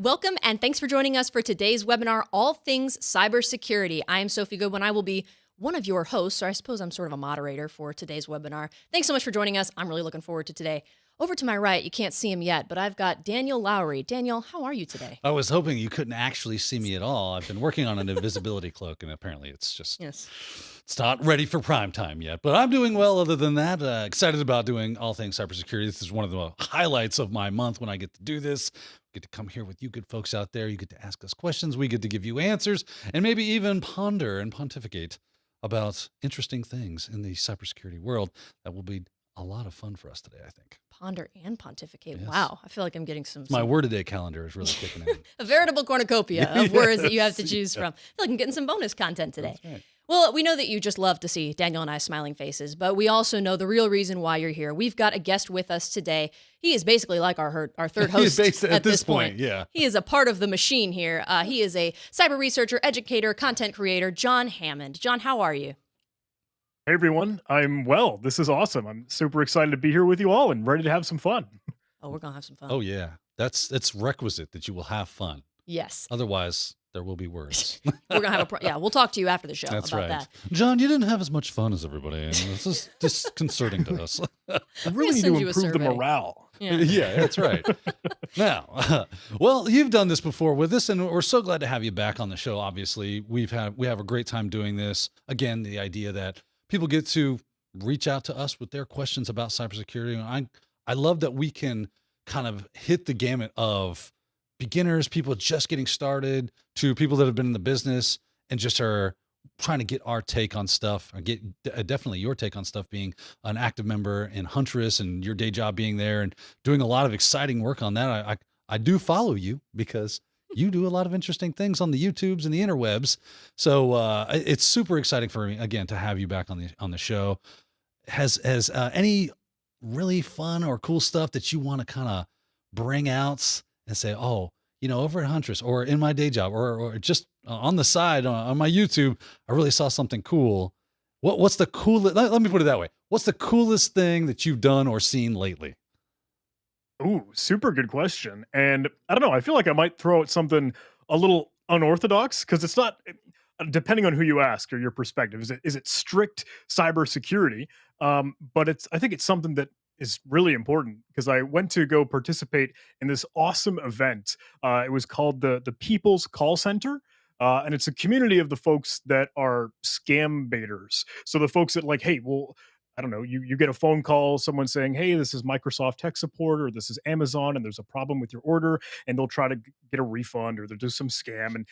Welcome and thanks for joining us for today's webinar, All Things Cybersecurity. I am Sophie Goodwin. I will be one of your hosts, or I suppose I'm sort of a moderator for today's webinar. Thanks so much for joining us. I'm really looking forward to today. Over to my right, you can't see him yet, but I've got Daniel Lowrie. Daniel, how are you today? I was hoping you couldn't actually see me at all. I've been working on an invisibility cloak, and apparently it's just, it's not ready for prime time yet. But I'm doing well other than that. Excited about doing all things cybersecurity. This is one of the highlights of my month when I get to do this. We get to come here with you good folks out there. You get to ask us questions. We get to give you answers and maybe even ponder and pontificate about interesting things in the cybersecurity world. That will be a lot of fun for us today, I think. Ponder and pontificate. Yes. Wow. I feel like I'm getting some... My word-a-day calendar is really kicking in. A veritable cornucopia of words that you have to choose from. I feel like I'm getting some bonus content today. That's right. Well, we know that you just love to see Daniel and I smiling faces, but we also know the real reason why you're here. We've got a guest with us today. He is basically like our third host at this point. Yeah. He is a part of the machine here. He is a cyber researcher, educator, content creator, John Hammond. John, how are you? Hey everyone, I'm well. This is awesome. I'm super excited to be here with you all and ready to have some fun. Oh, we're going to have some fun. Oh, yeah. It's requisite that you will have fun. Yes. Otherwise, there will be words. We're going to have yeah, we'll talk to you after the show That's about right. that. John, you didn't have as much fun as everybody. And this is disconcerting to us. We really need to send you a improve the survey. morale. Yeah, that's right. Now, well, you've done this before with us, and we're so glad to have you back on the show. Obviously, we have a great time doing this. Again, the idea that people get to reach out to us with their questions about cybersecurity. And I love that we can kind of hit the gamut of beginners, people just getting started, to people that have been in the business and just are trying to get our take on stuff, or get definitely your take on stuff, being an active member in Huntress and your day job being there and doing a lot of exciting work on that. I do follow you because you do a lot of interesting things on the YouTubes and the interwebs. So it's super exciting for me, again, to have you back on the show. Has any really fun or cool stuff that you want to kind of bring out and say, oh, you know, over at Huntress or in my day job or just on the side on my YouTube, I really saw something cool. What's the coolest, let me put it that way. What's the coolest thing that you've done or seen lately? Ooh, super good question. And I don't know, I feel like I might throw out something a little unorthodox because it's not, depending on who you ask or your perspective, is it strict cybersecurity? But I think it's something that is really important because I went to go participate in this awesome event. It was called the People's Call Center. And it's a community of the folks that are scam baiters. So the folks that like, hey, well, I don't know, you get a phone call, someone saying, hey, this is Microsoft tech support, or this is Amazon, and there's a problem with your order, and they'll try to get a refund, or they'll do some scam, and,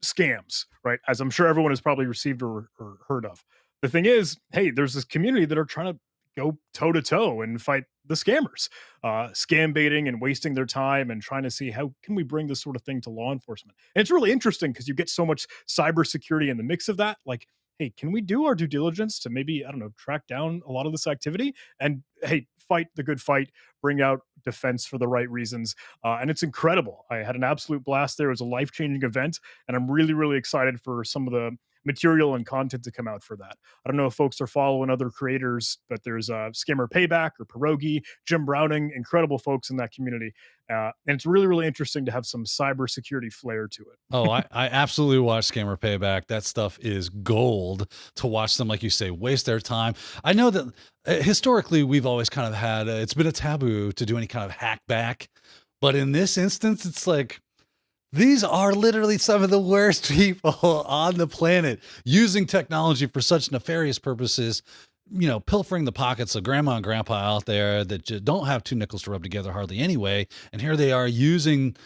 scams, right? As I'm sure everyone has probably received or heard of. The thing is, hey, there's this community that are trying to go toe to toe and fight the scammers, scam baiting and wasting their time and trying to see how can we bring this sort of thing to law enforcement. And it's really interesting because you get so much cybersecurity in the mix of that. Like, hey, can we do our due diligence to maybe, I don't know, track down a lot of this activity and, hey, fight the good fight, bring out defense for the right reasons. And it's incredible. I had an absolute blast there. It was a life-changing event. And I'm really, really excited for some of the material and content to come out for that. I don't know if folks are following other creators, but there's Scammer Payback or Pierogi, Jim Browning, incredible folks in that community. And it's really, really interesting to have some cybersecurity flair to it. Oh, I absolutely watch Scammer Payback. That stuff is gold to watch them, like you say, waste their time. I know that historically we've always kind of had, it's been a taboo to do any kind of hack back. But in this instance, it's like, these are literally some of the worst people on the planet using technology for such nefarious purposes, you know, pilfering the pockets of grandma and grandpa out there that just don't have two nickels to rub together hardly anyway. And here they are using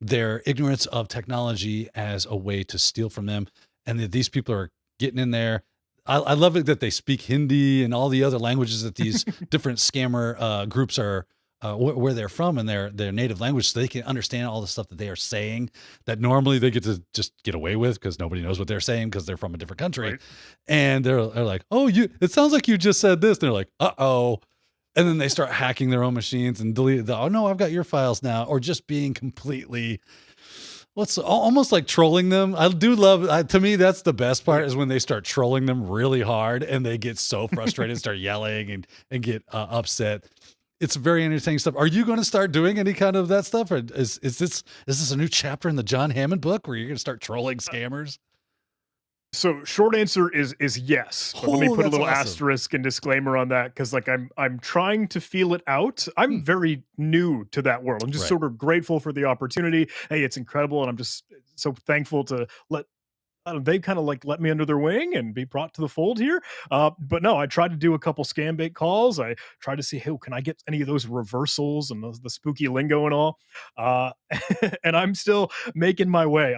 their ignorance of technology as a way to steal from them. And that these people are getting in there. I love it that they speak Hindi and all the other languages that these different scammer groups are where they're from in their native language, so they can understand all the stuff that they are saying that normally they get to just get away with because nobody knows what they're saying because they're from a different country. Right. And they're like, oh, it sounds like you just said this. And they're like, uh-oh. And then they start hacking their own machines and delete oh no, I've got your files now. Or just being completely, almost like trolling them. I do love, to me, that's the best part is when they start trolling them really hard and they get so frustrated, start yelling and get upset. it's very entertaining stuff. Are you going to start doing any kind of that stuff? Or is this a new chapter in the John Hammond book where you're going to start trolling scammers? So short answer is yes. But let me put a That's little awesome. asterisk and disclaimer on that, because like I'm trying to feel it out. I'm very new to that world. I'm just Right. sort of grateful for the opportunity. Hey, it's incredible, and I'm just so thankful to they kind of like let me under their wing and be brought to the fold here. But no, I tried to do a couple scam bait calls. I tried to see, hey, can I get any of those reversals and the spooky lingo and all? Uh, and I'm still making my way.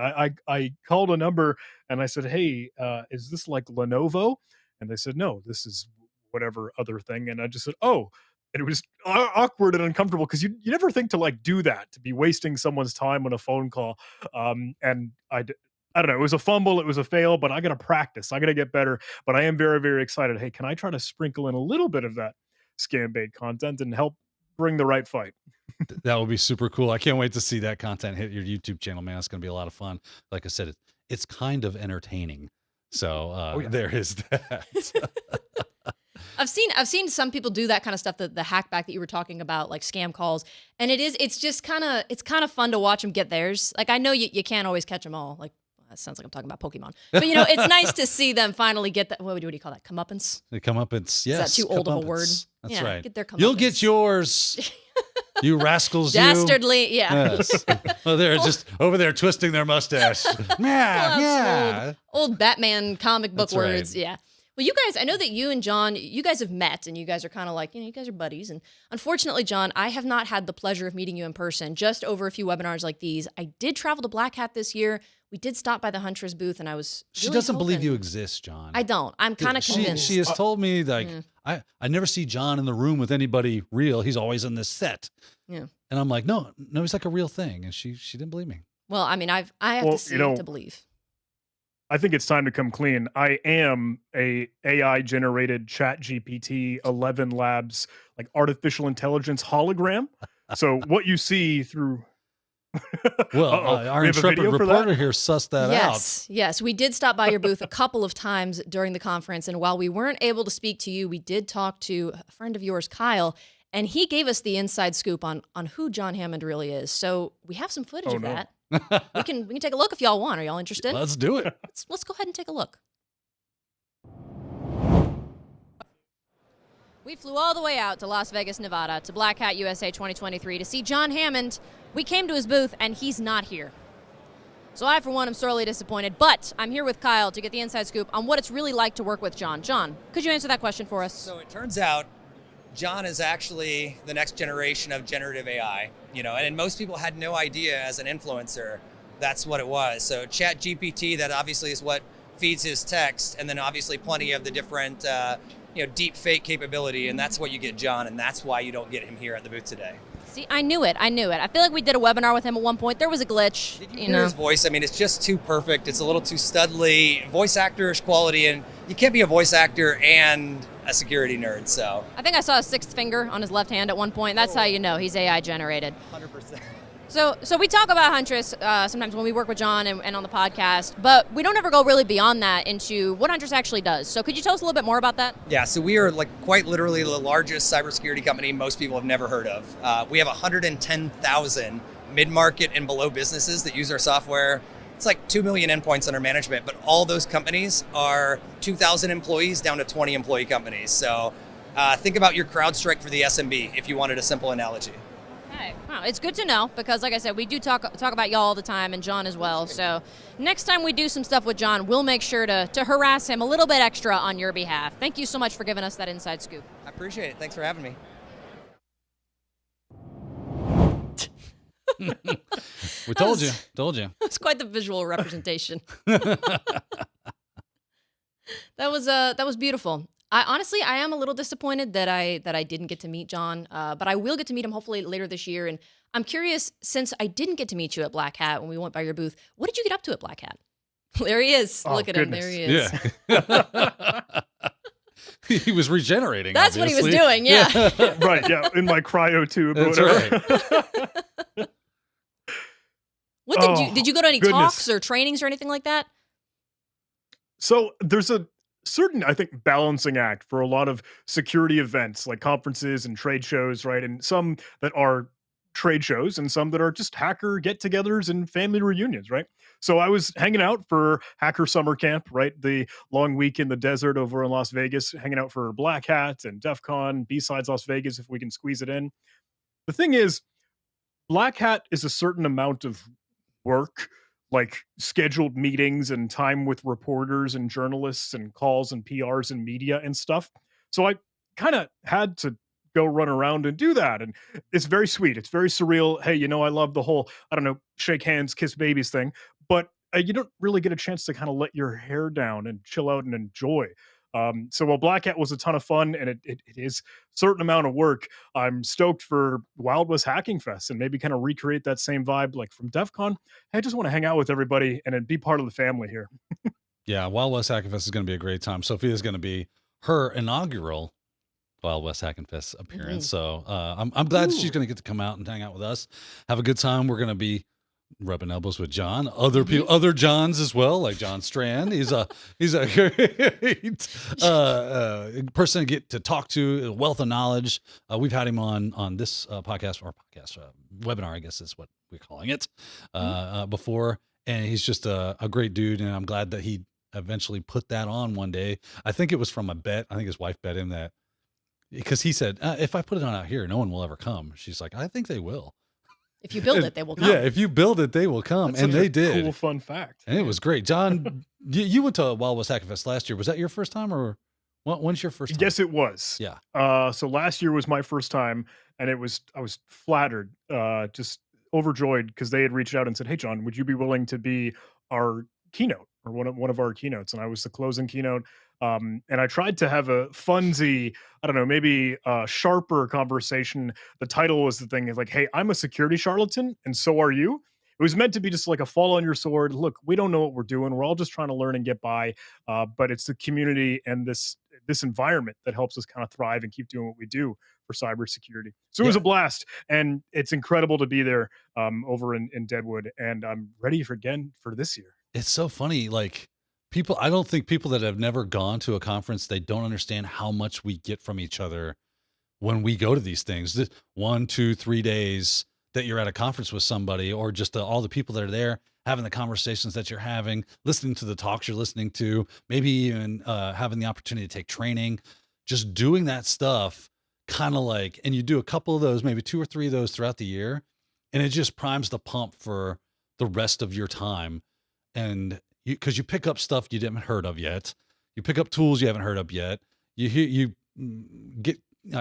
I called a number and I said, hey, is this like Lenovo? And they said, no, this is whatever other thing. And I just said, oh. And it was awkward and uncomfortable because you never think to like do that, to be wasting someone's time on a phone call. And I don't know. It was a fumble. It was a fail, but I got to practice. I got to get better. But I am very, very excited. Hey, can I try to sprinkle in a little bit of that scam bait content and help bring the right fight? That would be super cool. I can't wait to see that content hit your YouTube channel, man. It's going to be a lot of fun. Like I said, it's kind of entertaining. So there is that. I've seen some people do that kind of stuff, the hackback that you were talking about, like scam calls, and it's just kind of fun to watch them get theirs. Like I know you can't always catch them all. Like that sounds like I'm talking about Pokemon, but it's nice to see them finally get that. What do you call that? Comeuppance? They come up. Yes. Is that too old of a word? That's Yeah, right. Get their You'll comeuppance. get yours. You rascals, Dastardly, yeah. Yes. Well, they're just over there twisting their mustache. Yeah, yeah. Old Batman comic book That's right. words, yeah. Well, you guys, I know that you and John, you guys have met, and you guys are kind of like, you guys are buddies. And unfortunately, John, I have not had the pleasure of meeting you in person, just over a few webinars like these. I did travel to Black Hat this year. We did stop by the Huntress booth, and I was She really doesn't believe hoping- you exist, John. I don't. I'm kind of convinced. She has told me, like, I never see John in the room with anybody real. He's always on this set. Yeah. And I'm like, no, he's like a real thing. And she didn't believe me. Well, I mean, I have to see it to believe. I think it's time to come clean. I am a AI generated Chat GPT 11 Labs like artificial intelligence hologram. So what you see through Well, our we have a intrepid video for reporter that? here sussed that out. Yes. We did stop by your booth a couple of times during the conference. And while we weren't able to speak to you, we did talk to a friend of yours, Kyle, and he gave us the inside scoop on who John Hammond really is. So we have some footage of that. We can take a look if y'all want. Are y'all interested? Let's do it. Let's go ahead and take a look. We flew all the way out to Las Vegas, Nevada, to Black Hat USA 2023 to see John Hammond. We came to his booth, and he's not here. So I, for one, am sorely disappointed, but I'm here with Kyle to get the inside scoop on what it's really like to work with John. John, could you answer that question for us? So it turns out John is actually the next generation of generative AI, and most people had no idea as an influencer that's what it was. So Chat GPT, that obviously is what feeds his text, and then obviously plenty of the different deep fake capability, and that's what you get John, and that's why you don't get him here at the booth today. See, I knew it. I feel like we did a webinar with him at one point. There was a glitch. Did you hear his voice? I mean, it's just too perfect. It's a little too studly, voice actorish quality, and you can't be a voice actor and a security nerd, so. I think I saw a sixth finger on his left hand at one point. That's how you know he's AI generated. 100%. So we talk about Huntress sometimes when we work with John and on the podcast, but we don't ever go really beyond that into what Huntress actually does. So could you tell us a little bit more about that? Yeah, so we are quite literally the largest cybersecurity company most people have never heard of. We have 110,000 mid-market and below businesses that use our software. It's like 2 million endpoints under management, but all those companies are 2,000 employees down to 20 employee companies. So think about your CrowdStrike for the SMB, if you wanted a simple analogy. Okay. Wow, it's good to know because, like I said, we do talk about y'all all the time and John as well. So next time we do some stuff with John, we'll make sure to harass him a little bit extra on your behalf. Thank you so much for giving us that inside scoop. I appreciate it. Thanks for having me. We told you. It's quite the visual representation. That was beautiful. I am a little disappointed that I didn't get to meet John, but I will get to meet him hopefully later this year. And I'm curious, since I didn't get to meet you at Black Hat when we went by your booth, what did you get up to at Black Hat? There he is. Oh, Look at goodness. him. There he is. Yeah. He was regenerating. That's obviously. what he was doing. Yeah. Right, yeah, in my cryo tube. That's Whatever. What did you go to any goodness. talks or trainings or anything like that? So there's a certain, I think, balancing act for a lot of security events like conferences and trade shows, right? And some that are trade shows and some that are just hacker get-togethers and family reunions, right? So I was hanging out for Hacker Summer Camp, right? The long week in the desert over in Las Vegas, hanging out for Black Hat and DEF CON, B-Sides Las Vegas, if we can squeeze it in. The thing is, Black Hat is a certain amount of work, like scheduled meetings and time with reporters and journalists and calls and PRs and media and stuff. So I kind of had to go run around and do that. And it's very sweet. It's very surreal. Hey, I love the whole, I don't know, shake hands, kiss babies thing. But you don't really get a chance to kind of let your hair down and chill out and enjoy. So while Black Hat was a ton of fun and it is a certain amount of work, I'm stoked for Wild West Hacking Fest and maybe kind of recreate that same vibe like from DEF CON. Hey, I just want to hang out with everybody and be part of the family here. Yeah, Wild West Hacking Fest is going to be a great time. Sophie is going to be her inaugural Wild West Hacking Fest appearance. So I'm glad that she's going to get to come out and hang out with us, have a good time. We're going to be rubbing elbows with John, other people, other Johns as well, like John Strand. He's a great person to get to talk to, a wealth of knowledge. We've had him on this webinar, I guess is what we're calling it, before, and he's just a great dude, and I'm glad that he eventually put that on one day. I think it was from a bet. I think his wife bet him that, because he said, if I put it on out here, no one will ever come. She's like, I think they will. If you build it, they will come. Yeah, if you build it, they will come. That's and such they a did. Cool, fun fact. And it was great. John, you went to Wild West Hacking Fest last year. Was that your first time, or when's your first time? Yes, it was. Yeah. So last year was my first time, and I was flattered, just overjoyed because they had reached out and said, "Hey, John, would you be willing to be our keynote or one of our keynotes?" And I was the closing keynote. And I tried to have a funsy, I don't know, maybe a sharper conversation. The title was the thing is like, "Hey, I'm a security charlatan, and so are you." It was meant to be just like a fall on your sword. Look, we don't know what we're doing. We're all just trying to learn and get by. But it's the community and this environment that helps us kind of thrive and keep doing what we do for cybersecurity. So it was a blast, and it's incredible to be there over in Deadwood. And I'm ready for this year. It's so funny. Like, I don't think people that have never gone to a conference, they don't understand how much we get from each other when we go to these things. 1, 2, 3 days that you're at a conference with somebody, or just all the people that are there, having the conversations that you're having, listening to the talks you're listening to, maybe even having the opportunity to take training, just doing that stuff, kind of like, and you do a couple of those, maybe 2 or 3 of those throughout the year, and it just primes the pump for the rest of your time. And because you pick up stuff you didn't heard of yet, you pick up tools you haven't heard of yet, you get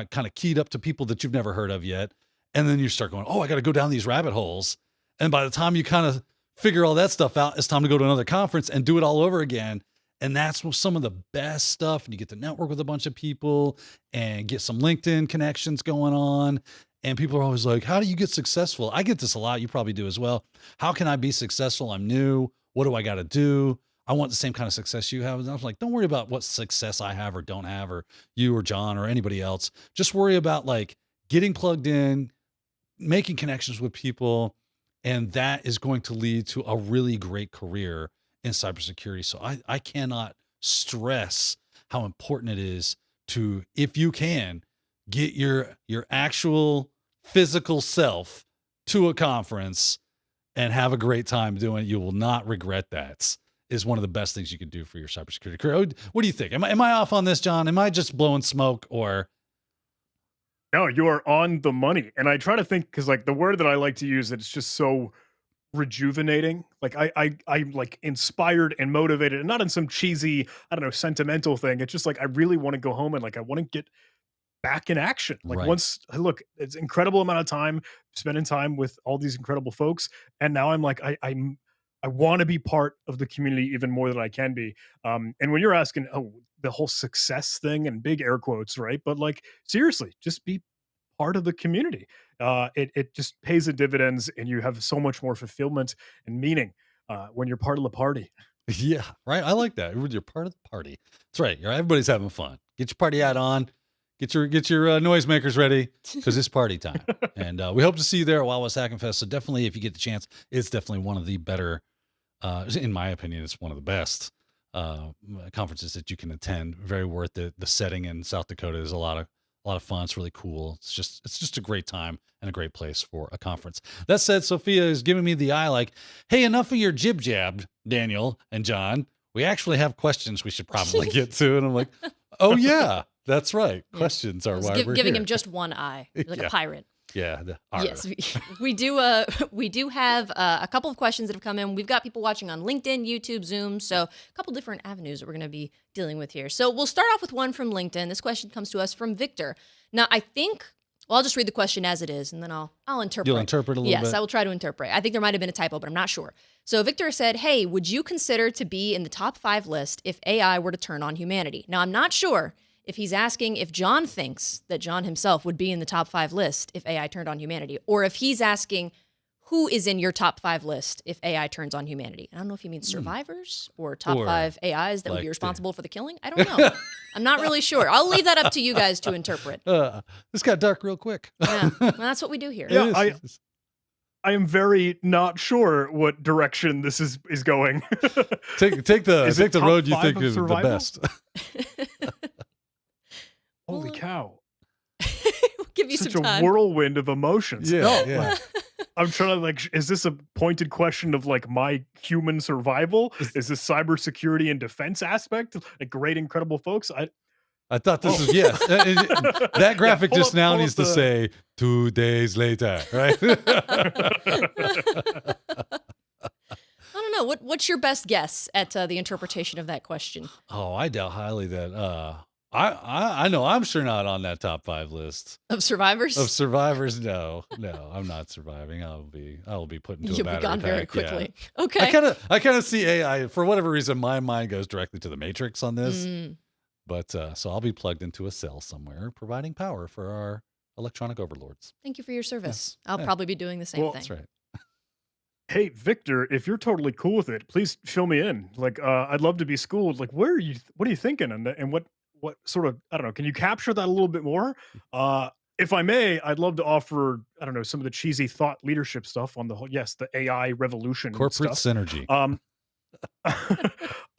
kind of keyed up to people that you've never heard of yet, and then you start going, oh, I got to go down these rabbit holes. And by the time you kind of figure all that stuff out, it's time to go to another conference and do it all over again. And that's some of the best stuff. And you get to network with a bunch of people and get some LinkedIn connections going on. And people are always like, how do you get successful? I get this a lot. You probably do as well. How can I be successful? I'm new. What do I got to do? I want the same kind of success you have. And I was like, don't worry about what success I have or don't have, or you or John or anybody else. Just worry about like getting plugged in, making connections with people. And that is going to lead to a really great career in cybersecurity. So I cannot stress how important it is to, if you can, get your actual physical self to a conference and have a great time doing it. You will not regret that. Is one of the best things you can do for your cybersecurity career. What do you think? Am I off on this, John? Am I just blowing smoke, or? No, you are on the money. And I try to think, because like the word that I like to use, it's just so rejuvenating. Like I'm like inspired and motivated, and not in some cheesy, I don't know, sentimental thing. It's just like I really want to go home and like I want to get back in action. Like Right. once look, it's incredible amount of time spending time with all these incredible folks, and now I'm like I want to be part of the community even more than I can be. And when you're asking, the whole success thing and big air quotes, right? But like seriously, just be part of the community. It just pays the dividends, and you have so much more fulfillment and meaning when you're part of the party. Yeah, right. I like that. You're part of the party. That's right. Everybody's having fun. Get your party hat on. Get your noisemakers ready, because it's party time. And we hope to see you there at Wild West Hacking Fest. So definitely, if you get the chance, it's definitely one of the better, in my opinion, it's one of the best conferences that you can attend. Very worth it. The setting in South Dakota is a lot of fun. It's really cool. It's just a great time and a great place for a conference. That said, Sophia is giving me the eye like, hey, enough of your jib jab, Daniel and John. We actually have questions we should probably get to. And I'm like, oh yeah, that's right. Yeah. Questions are why we're giving here. him just one eye, like Yeah. a pirate. Yeah. Yes, we do. We do have a couple of questions that have come in. We've got people watching on LinkedIn, YouTube, Zoom, so a couple different avenues that we're going to be dealing with here. So we'll start off with one from LinkedIn. This question comes to us from Victor. Now, I think, well, I'll just read the question as it is, and then I'll interpret. You'll interpret a little bit? Yes, I will try to interpret. I think there might have been a typo, but I'm not sure. So Victor said, hey, would you consider to be in the top 5 list if AI were to turn on humanity? Now, I'm not sure if he's asking if John thinks that John himself would be in the top 5 list if AI turned on humanity, or if he's asking who is in your top 5 list if AI turns on humanity. I don't know if he means survivors or top Or 5 AIs that would like be the- responsible for the killing. I don't know. I'm not really sure. I'll leave that up to you guys to interpret. This got dark real quick. Yeah, well, that's what we do here. Yeah, It is. I am very not sure what direction this is going. Take Is it the top road you 5 think of is the survival? best. Holy Well, cow. We'll give you Such some a time. whirlwind of emotions. Yeah, No, yeah. like, I'm trying to like, is this a pointed question of like my human survival? Is this cybersecurity and defense aspect? Like great, incredible folks. I thought this is yes. That graphic pull just up- now pull needs up to the- say 2 days later, right? I don't know. What's your best guess at the interpretation of that question? Oh, I doubt highly that. I know I'm sure not on that top 5 list Of survivors? of survivors. No, I'm not surviving. I will be put into a You'll be battery gone very pack, yeah. quickly. Okay. I kind of see AI for whatever reason. My mind goes directly to the Matrix on this, Mm, but so I'll be plugged into a cell somewhere, providing power for our electronic overlords. thank you for your service. I'll Yeah. probably be doing the same Well, thing. That's right. Hey, Victor, if you're totally cool with it, please fill me in. Like, I'd love to be schooled. Like, what are you thinking? And what sort of, I don't know, can you capture that a little bit more? If I may, I'd love to offer, I don't know, some of the cheesy thought leadership stuff on the whole, yes, the AI revolution. and Corporate stuff. synergy.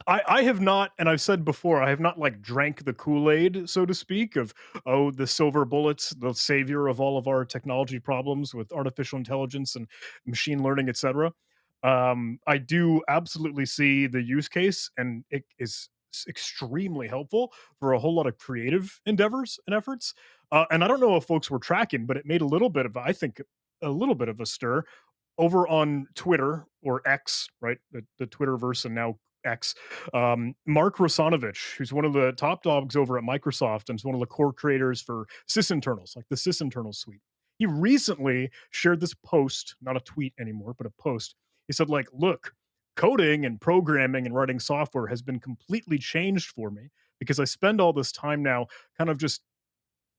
I have not, and I've said before, I have not like drank the Kool-Aid, so to speak, of the silver bullets, the savior of all of our technology problems with artificial intelligence and machine learning, etc. I do absolutely see the use case, and it is extremely helpful for a whole lot of creative endeavors and efforts. And I don't know if folks were tracking, but it made a little bit of, I think, a little bit of a stir over on Twitter or X, right? The Twitterverse and now X. Mark Rosanovich, who's one of the top dogs over at Microsoft and is one of the core creators for sysinternals, like the sysinternals suite. He recently shared this post, not a tweet anymore, but a post. He said, like, look, coding and programming and writing software has been completely changed for me because I spend all this time now kind of just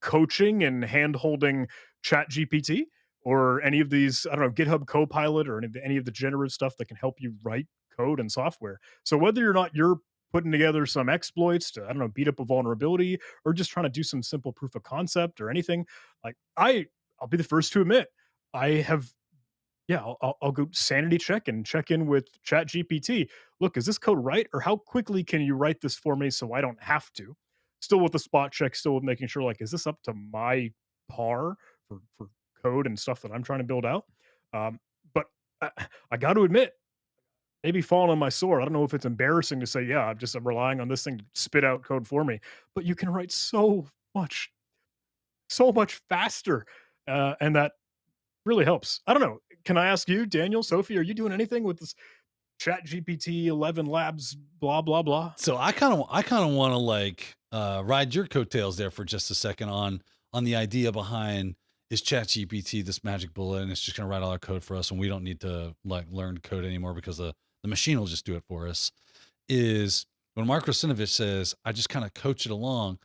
coaching and hand holding ChatGPT or any of these, I don't know, GitHub Copilot or any of the generative stuff that can help you write code and software. So whether or not you're putting together some exploits to, I don't know, beat up a vulnerability or just trying to do some simple proof of concept or anything, like I'll be the first to admit, I have, yeah, I'll go sanity check and check in with ChatGPT. Look, is this code right? Or how quickly can you write this for me so I don't have to? Still with the spot check, still with making sure, like, is this up to my par for code and stuff that I'm trying to build out? But I got to admit, maybe falling on my sword. I don't know if it's embarrassing to say, yeah, I'm relying on this thing to spit out code for me. But you can write so much faster, and that really helps. I don't know. Can I ask you, Daniel, Sophie, are you doing anything with this Chat GPT 11 Labs, blah blah blah? So I kind of want to like ride your coattails there for just a second on the idea behind, is ChatGPT this magic bullet and it's just going to write all our code for us and we don't need to like learn code anymore because the machine will just do it for us? Is when Mark Rosinovich says, I just kind of coach it along,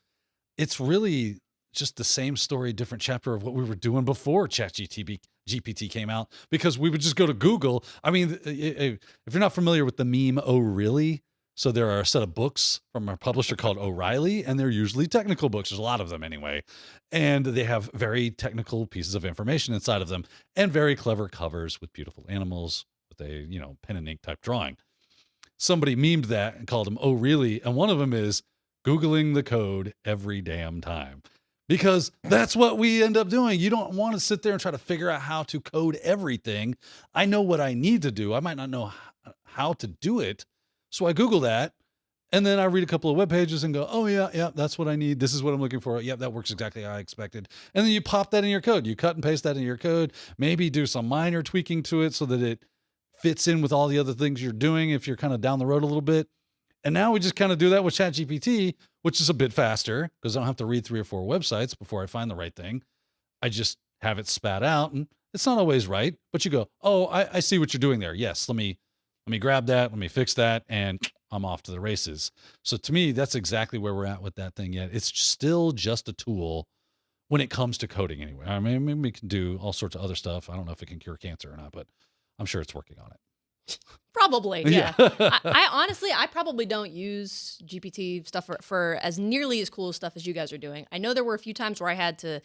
it's really just the same story, different chapter of what we were doing before GPT came out, because we would just go to Google. I mean, if you're not familiar with the meme, oh, really? So there are a set of books from a publisher called O'Reilly, and they're usually technical books. There's a lot of them anyway. And they have very technical pieces of information inside of them and very clever covers with beautiful animals with a, pen and ink type drawing. somebody memed that and called them, "Oh, really?" And one of them is Googling the code every damn time. Because that's what we end up doing. You don't want to sit there and try to figure out how to code everything. I know what I need to do. I might not know how to do it. So I Google that. And then I read a couple of web pages and go, oh, yeah, that's what I need. This is what I'm looking for. Yep, that works exactly how I expected. And then you pop that in your code. You cut and paste that in your code. Maybe do some minor tweaking to it so that it fits in with all the other things you're doing if you're kind of down the road a little bit. And now we just kind of do that with ChatGPT, which is a bit faster because I don't have to read 3 or 4 websites before I find the right thing. I just have it spat out, and it's not always right, but you go, oh, I see what you're doing there. Yes, let me grab that, let me fix that, and I'm off to the races. So to me, that's exactly where we're at with that thing yet. It's still just a tool when it comes to coding anyway. I mean, maybe we can do all sorts of other stuff. I don't know if it can cure cancer or not, but I'm sure it's working on it. Probably, yeah. Yeah. I honestly, I probably don't use GPT stuff for as nearly as cool stuff as you guys are doing. I know there were a few times where I had to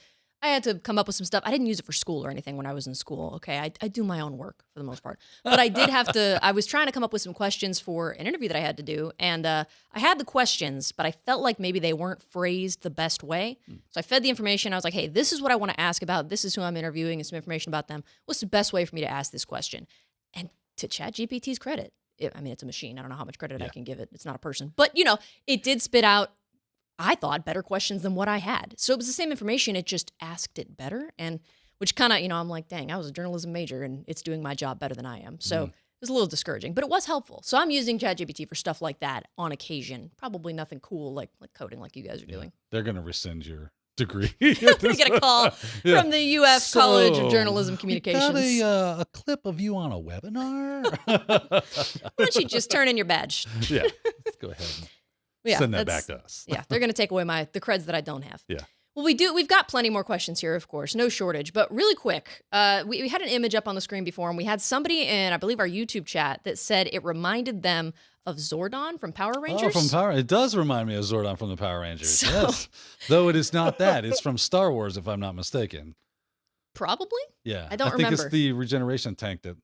come up with some stuff. I didn't use it for school or anything when I was in school. Okay, I do my own work for the most part, but I did have to. I was trying to come up with some questions for an interview that I had to do, and I had the questions, but I felt like maybe they weren't phrased the best way. So I fed the information. I was like, hey, this is what I want to ask about. This is who I'm interviewing, and some information about them. What's the best way for me to ask this question? And to ChatGPT's credit, I mean, it's a machine. I don't know how much credit I can give it. It's not a person. But, it did spit out, I thought, better questions than what I had. So it was the same information. It just asked it better. And which kind of, I'm like, dang, I was a journalism major and it's doing my job better than I am. So it was a little discouraging, but it was helpful. So I'm using ChatGPT for stuff like that on occasion. Probably nothing cool like coding like you guys are doing. They're going to rescind your degree. We get a call from the UF College of Journalism Communications. Got a clip of you on a webinar. Why don't you just turn in your badge? Yeah, let's go ahead and send that back to us. Yeah, they're going to take away the creds that I don't have. Yeah. Well, we've got plenty more questions here, of course, no shortage. But really quick, we had an image up on the screen before, and we had somebody in, I believe, our YouTube chat that said it reminded them of Zordon from Power Rangers. It does remind me of Zordon from the Power Rangers. Yes, though it is not that. It's from Star Wars, if I'm not mistaken. Probably. Yeah, I don't think remember. It's the regeneration tank that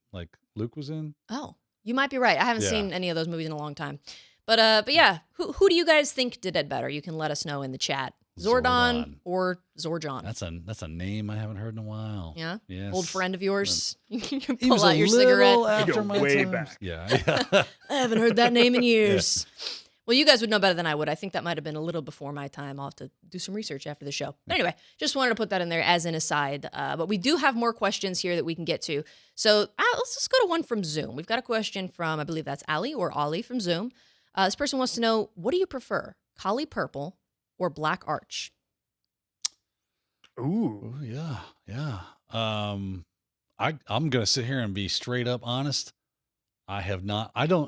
Luke was in. Oh, you might be right. I haven't seen any of those movies in a long time. But yeah, who do you guys think did it better? You can let us know in the chat. Zordon or Zorjon. That's a name I haven't heard in a while. Yeah? Yes. Old friend of yours. You can He was pull out your cigarette. after my way time. back. Yeah. I haven't heard that name in years. Well, you guys would know better than I would. I think that might have been a little before my time. I'll have to do some research after the show. But anyway, just wanted to put that in there as an aside. But we do have more questions here that we can get to. So let's just go to one from Zoom. We've got a question from, I believe that's Ali or Ollie from Zoom. This person wants to know, what do you prefer, Kali Purple or Black Arch? Ooh. Yeah. I'm gonna sit here and be straight up honest. I haven't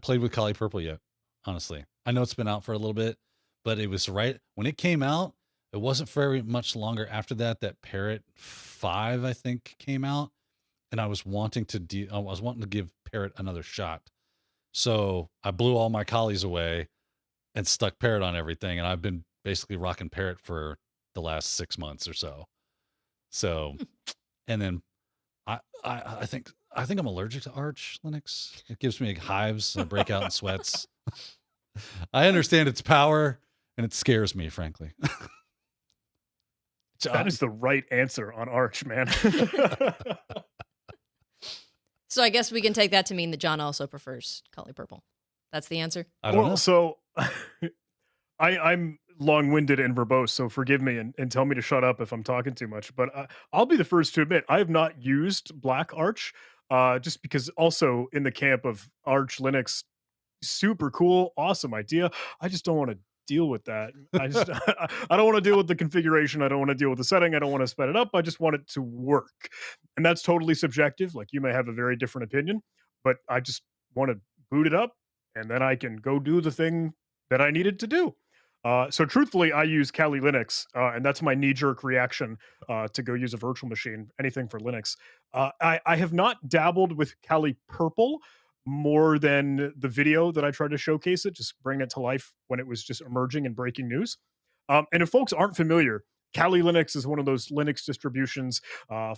played with Kali Purple yet, honestly. I know it's been out for a little bit, but it was right when it came out. It wasn't very much longer after that Parrot 5, I think, came out, and I was wanting to give Parrot another shot. So I blew all my Kalis away and stuck Parrot on everything, and I've been basically rocking Parrot for the last 6 months or so. So, and then I think I'm allergic to Arch Linux. It gives me hives. I break out in sweats. I understand its power, and it scares me, frankly. That is the right answer on Arch, man. So I guess we can take that to mean that John also prefers Kali Purple. That's the answer? I don't know. So I'm long-winded and verbose, so forgive me and tell me to shut up if I'm talking too much. But I'll be the first to admit I have not used Black Arch, just because also in the camp of Arch Linux, super cool, awesome idea. I just don't want to deal with that. I don't want to deal with the configuration. I don't want to deal with the setting. I don't want to sped it up. I just want it to work. And that's totally subjective. Like, you may have a very different opinion, but I just want to boot it up and then I can go do the thing that I needed to do. So truthfully, I use Kali Linux, and that's my knee-jerk reaction to go use a virtual machine, anything for Linux. I have not dabbled with Kali Purple more than the video that I tried to showcase it, just bring it to life when it was just emerging and breaking news. And if folks aren't familiar, Kali Linux is one of those Linux distributions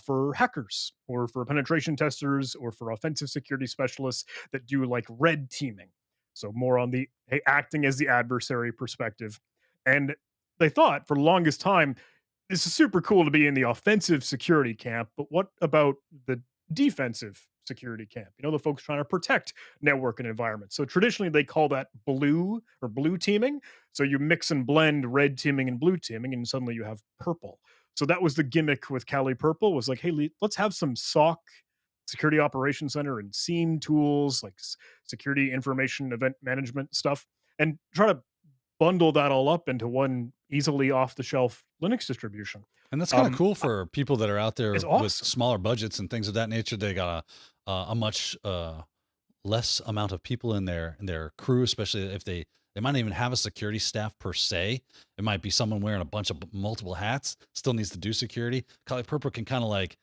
for hackers or for penetration testers or for offensive security specialists that do like red teaming. So more on the hey, acting as the adversary perspective. And they thought for the longest time, this is super cool to be in the offensive security camp, but what about the defensive security camp? You know, the folks trying to protect network and environment. So traditionally they call that blue teaming. So you mix and blend red teaming and blue teaming, and suddenly you have purple. So that was the gimmick with Kali Purple was like, hey, let's have some SOC security operations center and SIEM tools like security information event management stuff and try to bundle that all up into one easily off the shelf Linux distribution. And that's kind of cool I- for people that are out there It's with awesome. smaller budgets and things of that nature. They got a much less amount of people in their crew, especially if they might not even have a security staff per se. It might be someone wearing a bunch of multiple hats, still needs to do security. Kali Purple can kind of like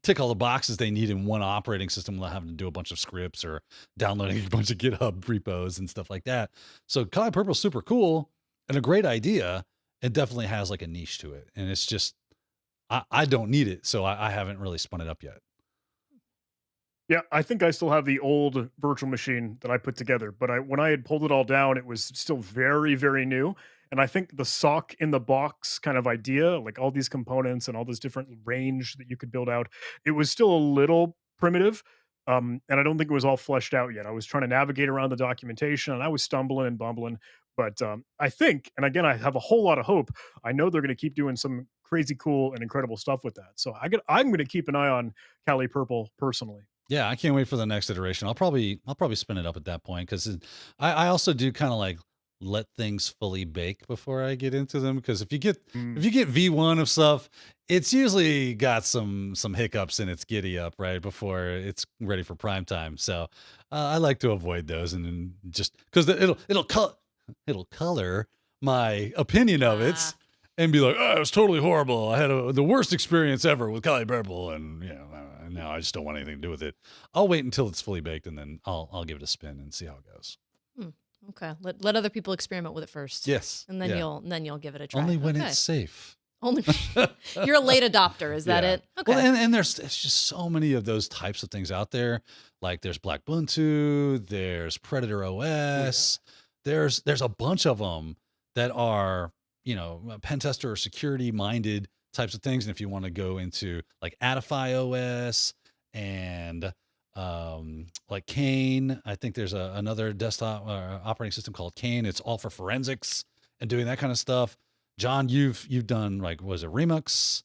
tick all the boxes they need in one operating system without having to do a bunch of scripts or downloading a bunch of GitHub repos and stuff like that. So Kali Purple is super cool and a great idea. It definitely has like a niche to it. And it's just, I don't need it. So I haven't really spun it up yet. Yeah, I think I still have the old virtual machine that I put together, but when I had pulled it all down, it was still very, very new. And I think the sock in the box kind of idea, like all these components and all this different range that you could build out, it was still a little primitive. And I don't think it was all fleshed out yet. I was trying to navigate around the documentation and I was stumbling and bumbling. But I think, and again, I have a whole lot of hope. I know they're going to keep doing some crazy cool and incredible stuff with that. So I'm going to keep an eye on Kali Purple personally. Yeah, I can't wait for the next iteration. I'll probably spin it up at that point because I also do kind of like let things fully bake before I get into them. Because if you get V1 of stuff, it's usually got some hiccups in its giddy up right before it's ready for prime time. So I like to avoid those and then just because it'll color my opinion of it. Ah. And be like, oh, it was totally horrible. I had the worst experience ever with Kali Purple, and now I just don't want anything to do with it. I'll wait until it's fully baked, and then I'll give it a spin and see how it goes. Okay. Let other people experiment with it first. Yes, And then yeah. you'll give it a try. Only when Okay. it's safe. Only you're a late adopter, is that Yeah. it? Okay. Well, and there's just so many of those types of things out there. Like there's Black Buntu, there's Predator OS. There's a bunch of them that are pen tester or security minded types of things. And if you want to go into like Adify OS and like Kane, I think there's another desktop operating system called Kane. It's all for forensics and doing that kind of stuff. John, you've done like, was it Remux?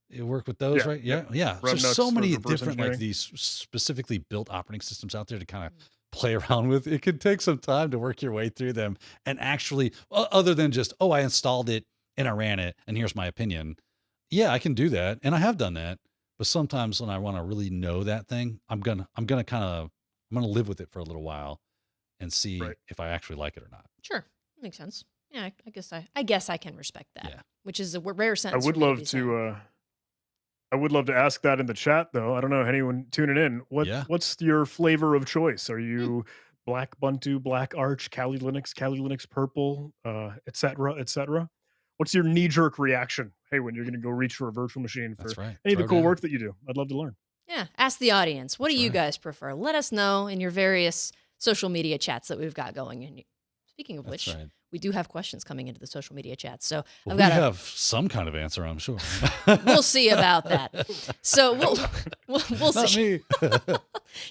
You work with those, Yeah, right? Yeah. yeah. So Remnux so for many reverse different like engineering. these specifically built operating systems out there to kind of play around with. It can take some time to work your way through them and actually, other than just, oh, I installed it and I ran it and here's my opinion. Yeah, I can do that. And I have done that. But sometimes when I want to really know that thing, I'm gonna live with it for a little while and see Right. if I actually like it or not. Sure. Makes sense. Yeah, I guess I can respect that. Yeah. Which is a rare I sentence. would for me love be saying. to. I would love to ask that in the chat, though. I don't know anyone tuning in. What's your flavor of choice? Are you Black Buntu, Black Arch, Kali Linux Purple, et cetera, et cetera? What's your knee-jerk reaction? Hey, when you're going to go reach for a virtual machine for That's right. any of the Throw cool down. work that you do, I'd love to learn. Yeah. Ask the audience. What That's do you right. guys prefer? Let us know in your various social media chats that we've got going. And speaking of That's which, right. we do have questions coming into the social media chats. So Well, I've we got have some kind of answer, I'm sure. we'll see about that. So we'll Not see. me.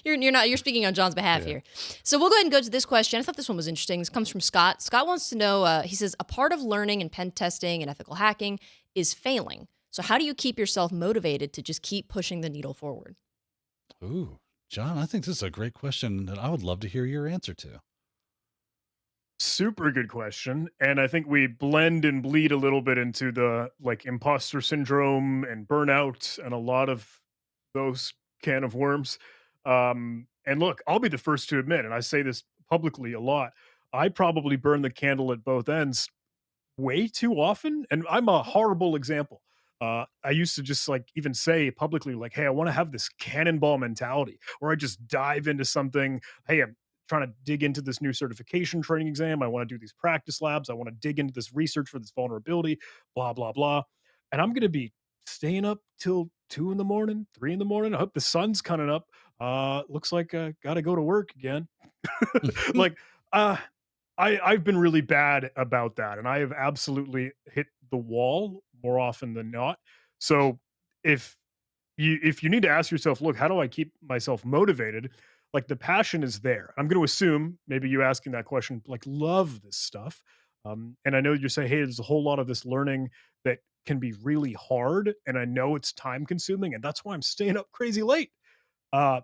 You're speaking on John's behalf Yeah. here. So we'll go ahead and go to this question. I thought this one was interesting. This comes from Scott. Scott wants to know, he says, a part of learning and pen testing and ethical hacking is failing. So how do you keep yourself motivated to just keep pushing the needle forward? Ooh, John, I think this is a great question that I would love to hear your answer to. Super good question. And I think we blend and bleed a little bit into the like imposter syndrome and burnout and a lot of those can of worms. And look, I'll be the first to admit, and I say this publicly a lot, I probably burn the candle at both ends way too often. And I'm a horrible example. I used to just like even say publicly, like, hey, I want to have this cannonball mentality where I just dive into something. Hey, trying to dig into this new certification training exam. I want to do these practice labs. I want to dig into this research for this vulnerability, blah, blah, blah. And I'm going to be staying up till 2 in the morning, 3 in the morning. I hope the sun's coming up. Looks like I got to go to work again. Like, I've been really bad about that, and I have absolutely hit the wall more often than not. So if you need to ask yourself, look, how do I keep myself motivated? Like the passion is there. I'm going to assume maybe you asking that question, like love this stuff. And I know you say, hey, there's a whole lot of this learning that can be really hard, and I know it's time consuming, and that's why I'm staying up crazy late. Uh,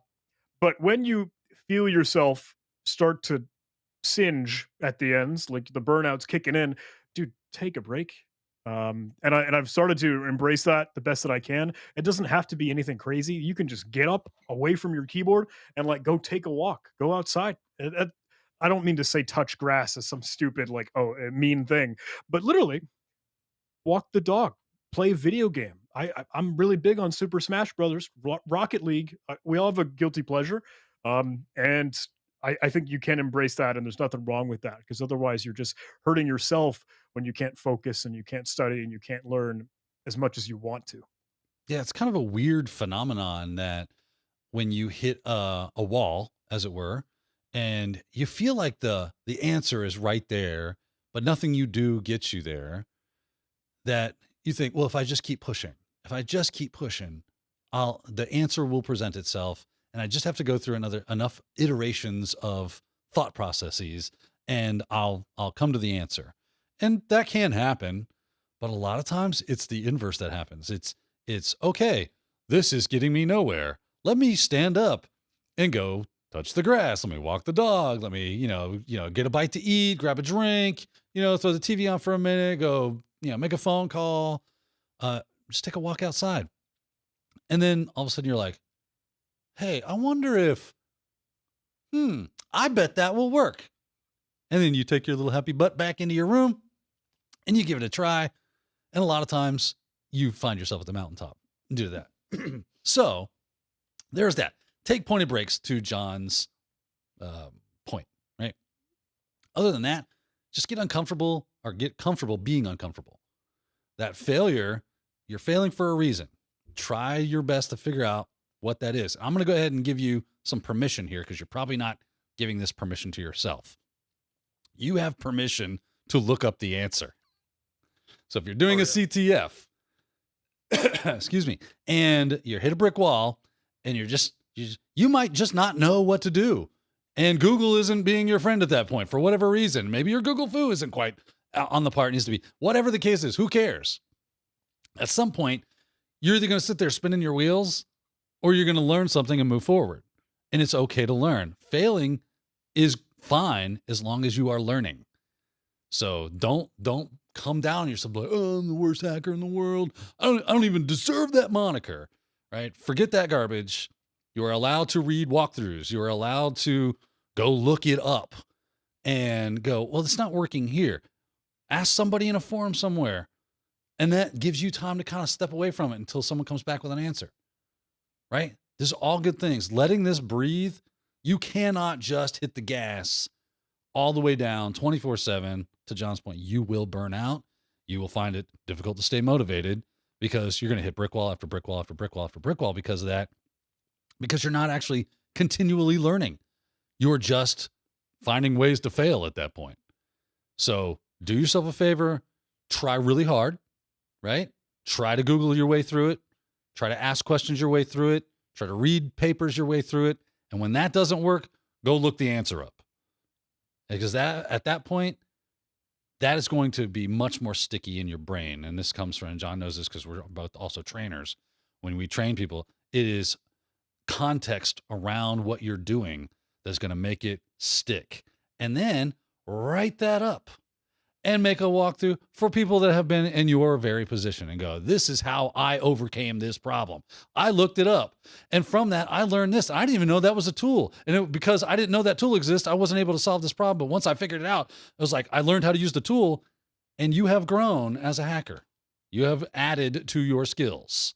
but when you feel yourself start to singe at the ends, like the burnout's kicking in, dude, take a break. I've started to embrace that the best that I can. It doesn't have to be anything crazy. You can just get up away from your keyboard and like go take a walk, go outside. I don't mean to say touch grass as some stupid like a mean thing, but literally walk the dog, play a video game. I'm really big on Super Smash Brothers, Rocket League. We all have a guilty pleasure, and I think you can embrace that, and there's nothing wrong with that because otherwise you're just hurting yourself when you can't focus and you can't study and you can't learn as much as you want to. Yeah, it's kind of a weird phenomenon that when you hit a wall, as it were, and you feel like the answer is right there, but nothing you do gets you there, that you think, well, if I just keep pushing, the answer will present itself, and I just have to go through enough iterations of thought processes, and I'll come to the answer. And that can happen, but a lot of times it's the inverse that happens. It's okay, this is getting me nowhere. Let me stand up and go touch the grass. Let me walk the dog. Let me, get a bite to eat, grab a drink, throw the TV on for a minute, go, make a phone call, just take a walk outside. And then all of a sudden you're like, hey, I wonder if, I bet that will work. And then you take your little happy butt back into your room and you give it a try. And a lot of times you find yourself at the mountaintop and do that. So there's that. Take pointed breaks to John's point, right? Other than that, just get uncomfortable or get comfortable being uncomfortable. That failure, you're failing for a reason. Try your best to figure out what that is. I'm going to go ahead and give you some permission here because you're probably not giving this permission to yourself. You have permission to look up the answer. So if you're doing a CTF, excuse me, and you hit a brick wall and you might just not know what to do. And Google isn't being your friend at that point for whatever reason. Maybe your Google foo isn't quite on the part it needs to be. Whatever the case is, who cares? At some point, you're either going to sit there spinning your wheels or you're going to learn something and move forward. And it's okay to learn. Failing is fine as long as you are learning. So don't come down on yourself like, oh, I'm the worst hacker in the world. I don't even deserve that moniker, right? Forget that garbage. You are allowed to read walkthroughs. You are allowed to go look it up and go, well, it's not working here. Ask somebody in a forum somewhere. And that gives you time to kind of step away from it until someone comes back with an answer, right? This is all good things. Letting this breathe. You cannot just hit the gas all the way down 24/7. To John's point, you will burn out. You will find it difficult to stay motivated because you're going to hit brick wall after brick wall after brick wall after brick wall because of that. Because you're not actually continually learning. You're just finding ways to fail at that point. So do yourself a favor, try really hard, right? Try to Google your way through it. Try to ask questions your way through it. Try to read papers your way through it. And when that doesn't work, go look the answer up. Because at that point, that is going to be much more sticky in your brain. And this comes from, and John knows this because we're both also trainers. When we train people, it is context around what you're doing that's going to make it stick. And then write that up and make a walkthrough for people that have been in your very position and go, this is how I overcame this problem. I looked it up. And from that, I learned this. I didn't even know that was a tool. And because I didn't know that tool exists, I wasn't able to solve this problem. But once I figured it out, it was like, I learned how to use the tool and you have grown as a hacker. You have added to your skills,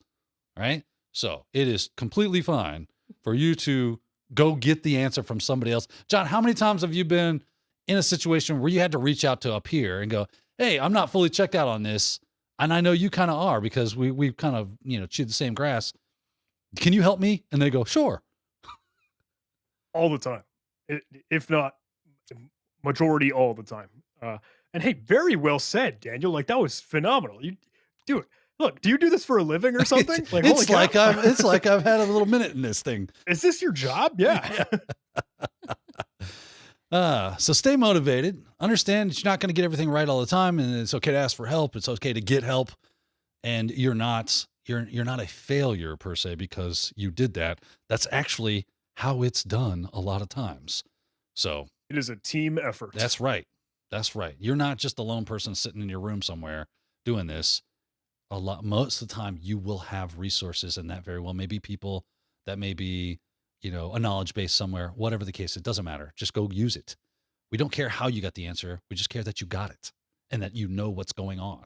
right? So it is completely fine for you to go get the answer from somebody else. John, how many times have you been in a situation where you had to reach out to a peer and go, hey, I'm not fully checked out on this, and I know you kind of are because we kind of, chewed the same grass. Can you help me? And they go, sure. All the time, if not majority all the time. And hey, very well said, Daniel. Like, that was phenomenal. You do it. Look, do you do this for a living or something? Like, it's like I've had a little minute in this thing. Is this your job? Yeah. So stay motivated. Understand that you're not going to get everything right all the time, and it's okay to ask for help. It's okay to get help, and you're not a failure per se because you did that. That's actually how it's done a lot of times. So it is a team effort. That's right. That's right. You're not just a lone person sitting in your room somewhere doing this. Most of the time you will have resources, and that very well may be people, that may be, a knowledge base somewhere, whatever the case, it doesn't matter. Just go use it. We don't care how you got the answer. We just care that you got it and that you know what's going on.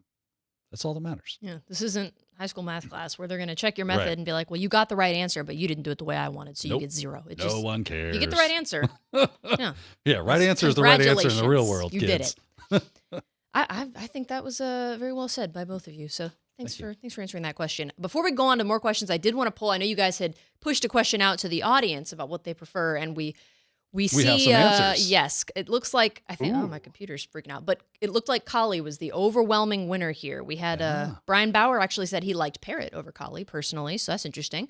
That's all that matters. Yeah. This isn't high school math class where they're going to check your method and be like, well, you got the right answer, but you didn't do it the way I wanted. So you get 0. No one cares. You get the right answer. Yeah. Yeah. Right answer is the right answer in the real world. You kids. did it. I think that was very well said by both of you. So thanks for answering that question. Before we go on to more questions, I did want to pull. I know you guys had pushed a question out to the audience about what they prefer, and we see have some answers. Yes, it looks like I think. Ooh. Oh, my computer's freaking out. But it looked like Kali was the overwhelming winner here. We had Brian Bauer actually said he liked Parrot over Kali personally, so that's interesting.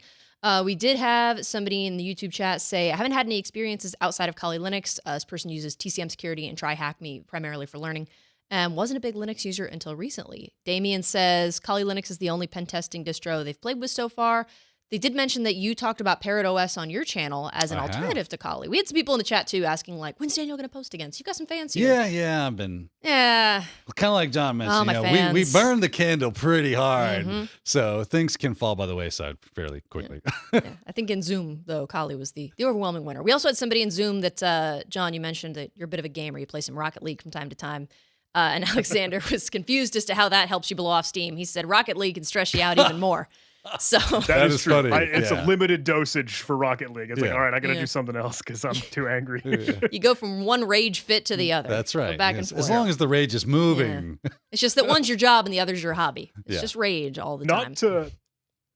We did have somebody in the YouTube chat say, I haven't had any experiences outside of Kali Linux. This person uses TCM Security and TryHackMe primarily for learning. And wasn't a big Linux user until recently. Damien says, Kali Linux is the only pen testing distro they've played with so far. They did mention that you talked about Parrot OS on your channel as an alternative to Kali. We had some people in the chat too asking like, when's Daniel going to post again? So you got some fans here. Yeah, I've been. Yeah. Kind of like John mentioned, we burned the candle pretty hard. So things can fall by the wayside fairly quickly. Yeah. I think in Zoom, though, Kali was the overwhelming winner. We also had somebody in Zoom that, John, you mentioned that you're a bit of a gamer. You play some Rocket League from time to time. And Alexander was confused as to how that helps you blow off steam. He said Rocket League can stress you out even more. So that is true. Funny. It's a limited dosage for Rocket League. It's like, all right, I got to do something else because I'm too angry. You go from one rage fit to the other. That's right. Back and forth. As long as the rage is moving. Yeah. It's just that one's your job and the other's your hobby. It's just rage all the time.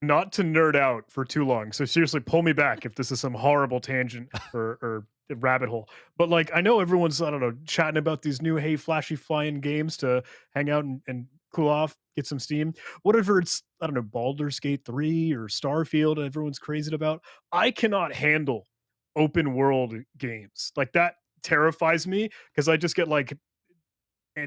Not to nerd out for too long. So seriously, pull me back if this is some horrible tangent or rabbit hole. But like, I know everyone's, I don't know, chatting about these new, hey, flashy flying games to hang out and cool off, get some steam. Whatever it's, I don't know, Baldur's Gate 3 or Starfield, everyone's crazy about. I cannot handle open world games. Like, that terrifies me because I just get like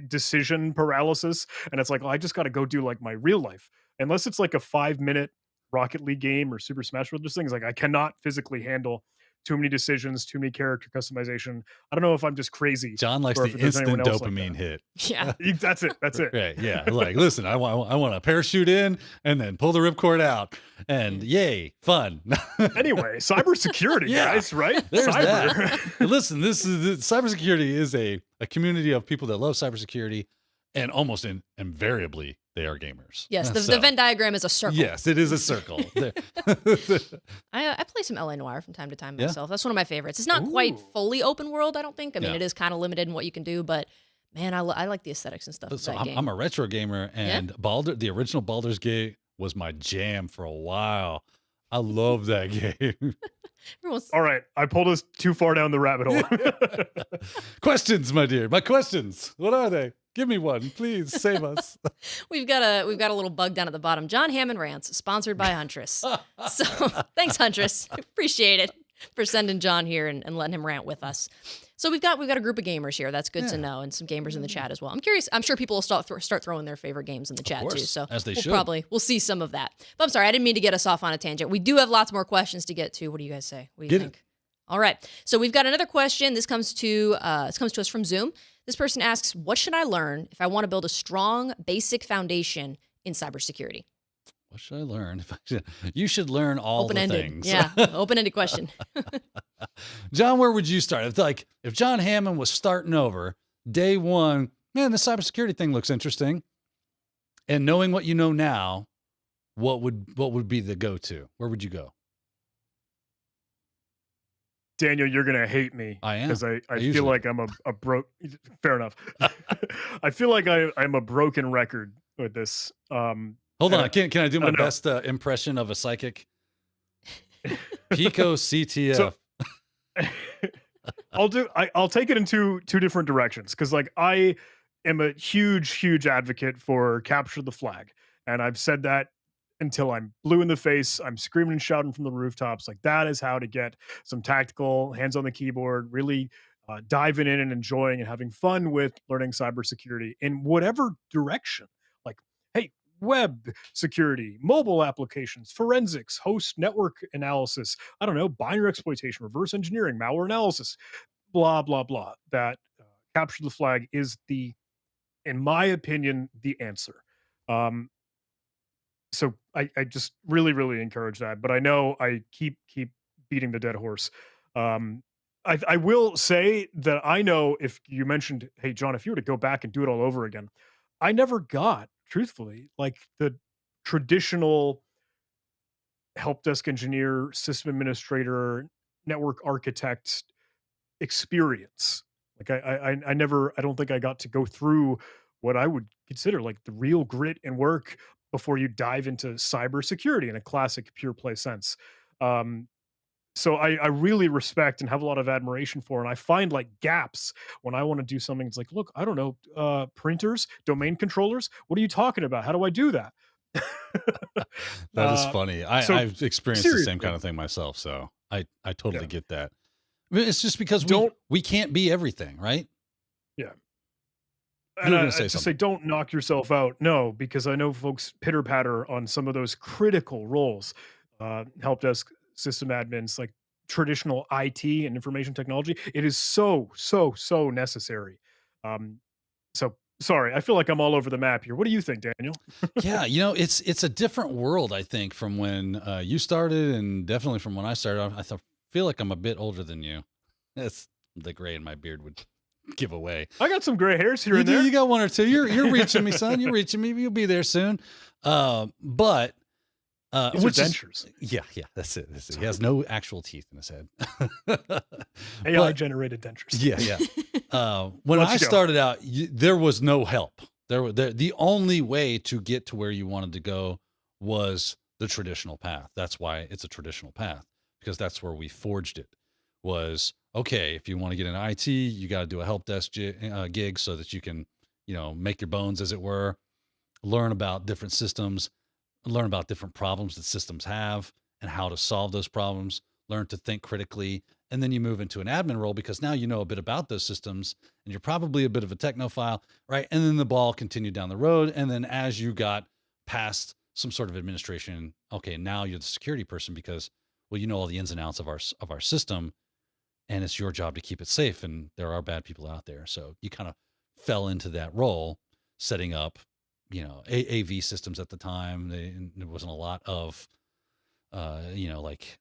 decision paralysis. And it's like, well, I just got to go do like my real life. Unless it's like a 5-minute Rocket League game or Super Smash Bros. Things like I cannot physically handle too many decisions, too many character customization. I don't know if I'm just crazy. John likes the instant dopamine hit. Yeah, that's it. That's it. Right. Yeah. Like, listen, I want to parachute in and then pull the ripcord out, and yay, fun. Anyway, cybersecurity, guys. Right? There's that. Listen, cybersecurity is a community of people that love cybersecurity, and almost invariably they are gamers. Yes, the Venn diagram is a circle. Yes, it is a circle. I play some LA Noire from time to time myself. That's one of my favorites. It's not quite fully open world, I don't think. I mean, it is kind of limited in what you can do, but man, I like the aesthetics and stuff of that game. I'm a retro gamer, and the original Baldur's Gate was my jam for a while. I love that game. All right, I pulled us too far down the rabbit hole. Questions, my dear. My questions. What are they? Give me one, please. Save us. We've got a little bug down at the bottom. John Hammond rants, sponsored by Huntress. So thanks, Huntress. Appreciate it for sending John here and letting him rant with us. So we've got a group of gamers here. That's good to know, and some gamers in the chat as well. I'm curious. I'm sure people will start throwing their favorite games in the chat too. So as they we'll see some of that. But I'm sorry, I didn't mean to get us off on a tangent. We do have lots more questions to get to. What do you guys say? What do you think? All right. So we've got another question. This comes to us from Zoom. This person asks, what should I learn if I want to build a strong basic foundation in cybersecurity? What should I learn? You should learn all the things. Yeah, open-ended question. John, where would you start? If John Hammond was starting over, day one, man, the cybersecurity thing looks interesting. And knowing what you know now, what would be the go-to? Where would you go? Daniel, you're gonna hate me. I am. Because I feel usually like I'm a broke. Fair enough. I feel like I'm a broken record with this. Hold and on. Can I do my don't know. best impression of a psychic? Pico CTF. So I'll take it in two different directions, because like I am a huge advocate for capture the flag, and I've said that until I'm blue in the face. I'm screaming and shouting from the rooftops. Like, that is how to get some tactical hands on the keyboard, really diving in and enjoying and having fun with learning cybersecurity in whatever direction. Like, hey, web security, mobile applications, forensics, host network analysis, I don't know, binary exploitation, reverse engineering, malware analysis, blah, blah, blah. That capture the flag is in my opinion, the answer. Um, so I just really encourage that. But I know I keep beating the dead horse. I will say that I know, if you mentioned, hey John, if you were to go back and do it all over again, I never got, truthfully, like the traditional help desk engineer, system administrator, network architect experience. Like I never, I don't think I got to go through what I would consider like the real grit and work before you dive into cybersecurity in a classic pure play sense. Um, so I really respect and have a lot of admiration for, and I find like gaps when I want to do something. It's like, look, I don't know, printers, domain controllers. What are you talking about? How do I do that? That is funny. So I've experienced the same seriously, kind of thing myself, so I totally yeah, get that. I mean, it's just because don't, we can't be everything, right? yeah. You And were I, going to say to say, something. don't knock yourself out. No, because I know folks pitter patter on some of those critical roles, help desk system admins, like traditional IT and information technology. It is so necessary. Um, so sorry, I feel like I'm all over the map here. What do you think, Daniel? Yeah, it's a different world, I think, from when you started, and definitely from when I started. Feel like I'm a bit older than you. That's the gray in my beard would give away. I got some gray hairs here You and do, there. you got one or two. You're reaching me, son. You're reaching me. You'll be there soon. But These are which is dentures. yeah, that's it. He has no actual teeth in his head. AI But generated dentures. yeah. When Let's I go. started out, there was no help. The only way to get to where you wanted to go was the traditional path. That's why it's a traditional path, because that's where we forged it. Was okay, if you want to get into IT, you got to do a help desk gig so that you can, make your bones, as it were, learn about different systems, learn about different problems that systems have and how to solve those problems, learn to think critically. And then you move into an admin role because now you know a bit about those systems and you're probably a bit of a technophile, right? And then the ball continued down the road. And then as you got past some sort of administration, okay, now you're the security person because, well, you know all the ins and outs of our system, and it's your job to keep it safe. And there are bad people out there. So you kind of fell into that role, setting up, AV systems at the time. There wasn't a lot of, like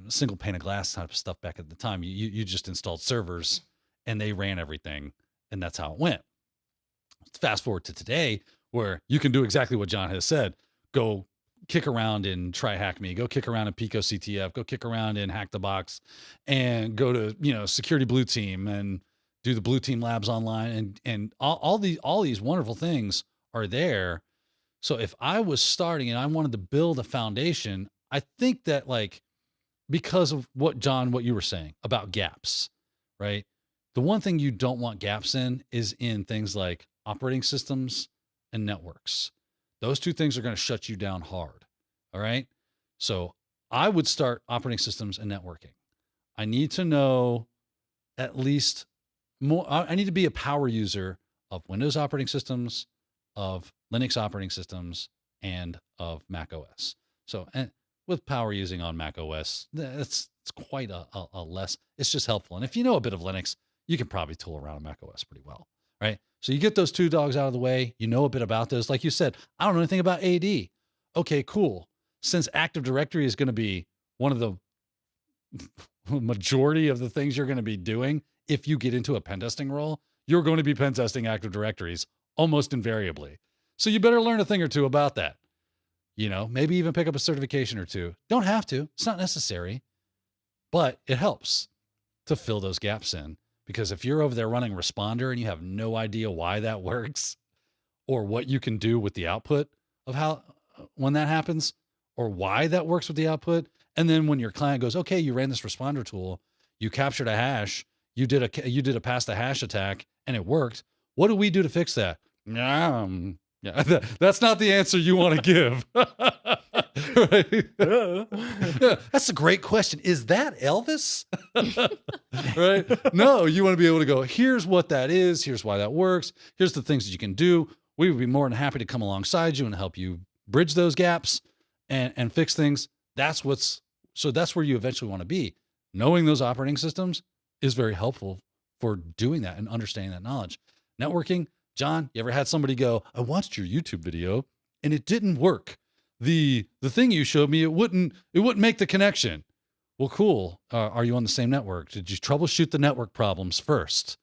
single pane of glass type of stuff back at the time. You just installed servers and they ran everything, and that's how it went. Fast forward to today, where you can do exactly what John has said. Go kick around and try hack me, go kick around in Pico CTF, go kick around in Hack the Box, and go to, Security Blue Team and do the Blue Team Labs online, and all these wonderful things are there. So if I was starting and I wanted to build a foundation, I think that, like, because of what you were saying about gaps, right? The one thing you don't want gaps in is in things like operating systems and networks. Those two things are going to shut you down hard. All right. So I would start operating systems and networking. I need to know at least more. I need to be a power user of Windows operating systems, of Linux operating systems, and of Mac OS. So, and with power using on Mac OS, it's quite a less, it's just helpful. And if you know a bit of Linux, you can probably tool around on Mac OS pretty well, right? So you get those two dogs out of the way, you know a bit about those. Like you said, I don't know anything about AD. Okay, cool. Since Active Directory is going to be one of the majority of the things you're going to be doing, if you get into a pen testing role, you're going to be pen testing Active Directories almost invariably. So you better learn a thing or two about that. Maybe even pick up a certification or two. Don't have to. It's not necessary, but it helps. to fill those gaps in. Because if you're over there running responder and you have no idea why that works or what you can do with the output of how, when that happens, or why that works with the output. And then when your client goes, okay, you ran this responder tool, you captured a hash, you did a pass the hash attack and it worked. What do we do to fix that? Yeah, that's not the answer you want to give. Right? Yeah, that's a great question. Is that Elvis? Right? No, you want to be able to go, here's what that is. Here's why that works. Here's the things that you can do. We would be more than happy to come alongside you and help you bridge those gaps and fix things. That's where you eventually want to be. Knowing those operating systems is very helpful for doing that and understanding that knowledge. Networking, John, you ever had somebody go, I watched your YouTube video and it didn't work. The thing you showed me, it wouldn't make the connection. Well, cool. Are you on the same network? Did you troubleshoot the network problems first?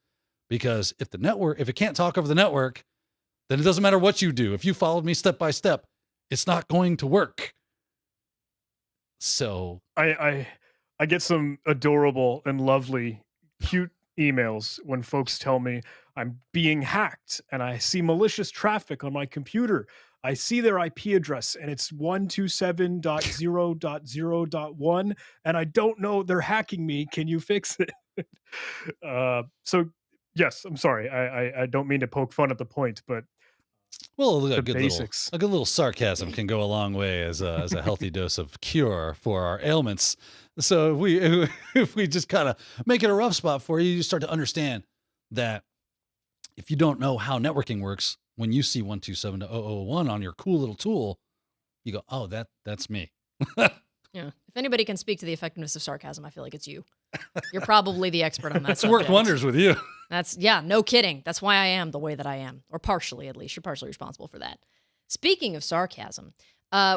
Because if it can't talk over the network, then it doesn't matter what you do. If you followed me step by step, it's not going to work. So I get some adorable and lovely, cute emails when folks tell me I'm being hacked and I see malicious traffic on my computer. I see their IP address and it's 127.0.0.1 and I don't know they're hacking me. Can you fix it? So yes, I'm sorry. I don't mean to poke fun at the point, but well, the basics. A good little sarcasm can go a long way as a healthy dose of cure for our ailments. So if we just kind of make it a rough spot for you, you start to understand that if you don't know how networking works, when you see 127.0.0.1 on your cool little tool, you go, oh, that's me. Yeah. If anybody can speak to the effectiveness of sarcasm, I feel like it's you. You're probably the expert on that. It's worked wonders with you. No kidding. That's why I am the way that I am, or partially at least. You're partially responsible for that. Speaking of sarcasm,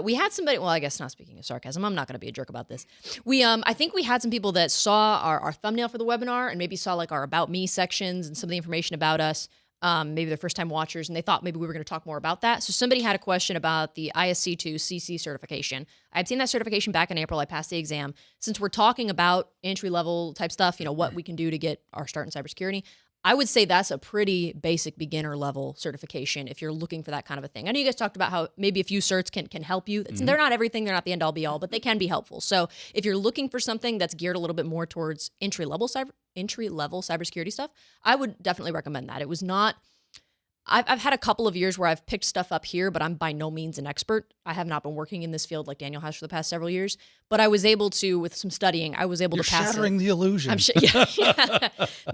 we had somebody, well, I guess not speaking of sarcasm, I'm not going to be a jerk about this. I think we had some people that saw our thumbnail for the webinar and maybe saw like our About Me sections and some of the information about us. Maybe they're first-time watchers, and they thought maybe we were going to talk more about that. So somebody had a question about the ISC2 CC certification. I had seen that certification back in April. I passed the exam. Since we're talking about entry-level type stuff, what we can do to get our start in cybersecurity, I would say that's a pretty basic beginner-level certification if you're looking for that kind of a thing. I know you guys talked about how maybe a few certs can help you. They're not everything. They're not the end-all, be-all, but they can be helpful. So if you're looking for something that's geared a little bit more towards entry-level cybersecurity stuff, I would definitely recommend that. It was not... I've had a couple of years where I've picked stuff up here, but I'm by no means an expert. I have not been working in this field like Daniel has for the past several years, but I was able to, with some studying, I was able to pass shattering the illusion. Yeah.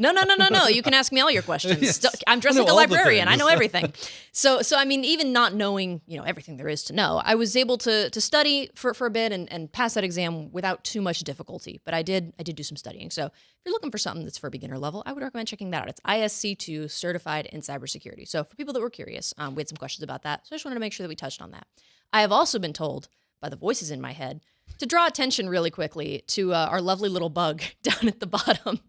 No. You can ask me all your questions. Yes. I'm dressed like a librarian. I know everything. So I mean, even not knowing, everything there is to know, I was able to study for a bit and pass that exam without too much difficulty. But I did do some studying. So if you're looking for something that's for beginner level, I would recommend checking that out. It's ISC2 certified in cybersecurity. So for people that were curious, we had some questions about that. So I just wanted to make sure that we touched on that. I have also been told by the voices in my head to draw attention really quickly to our lovely little bug down at the bottom.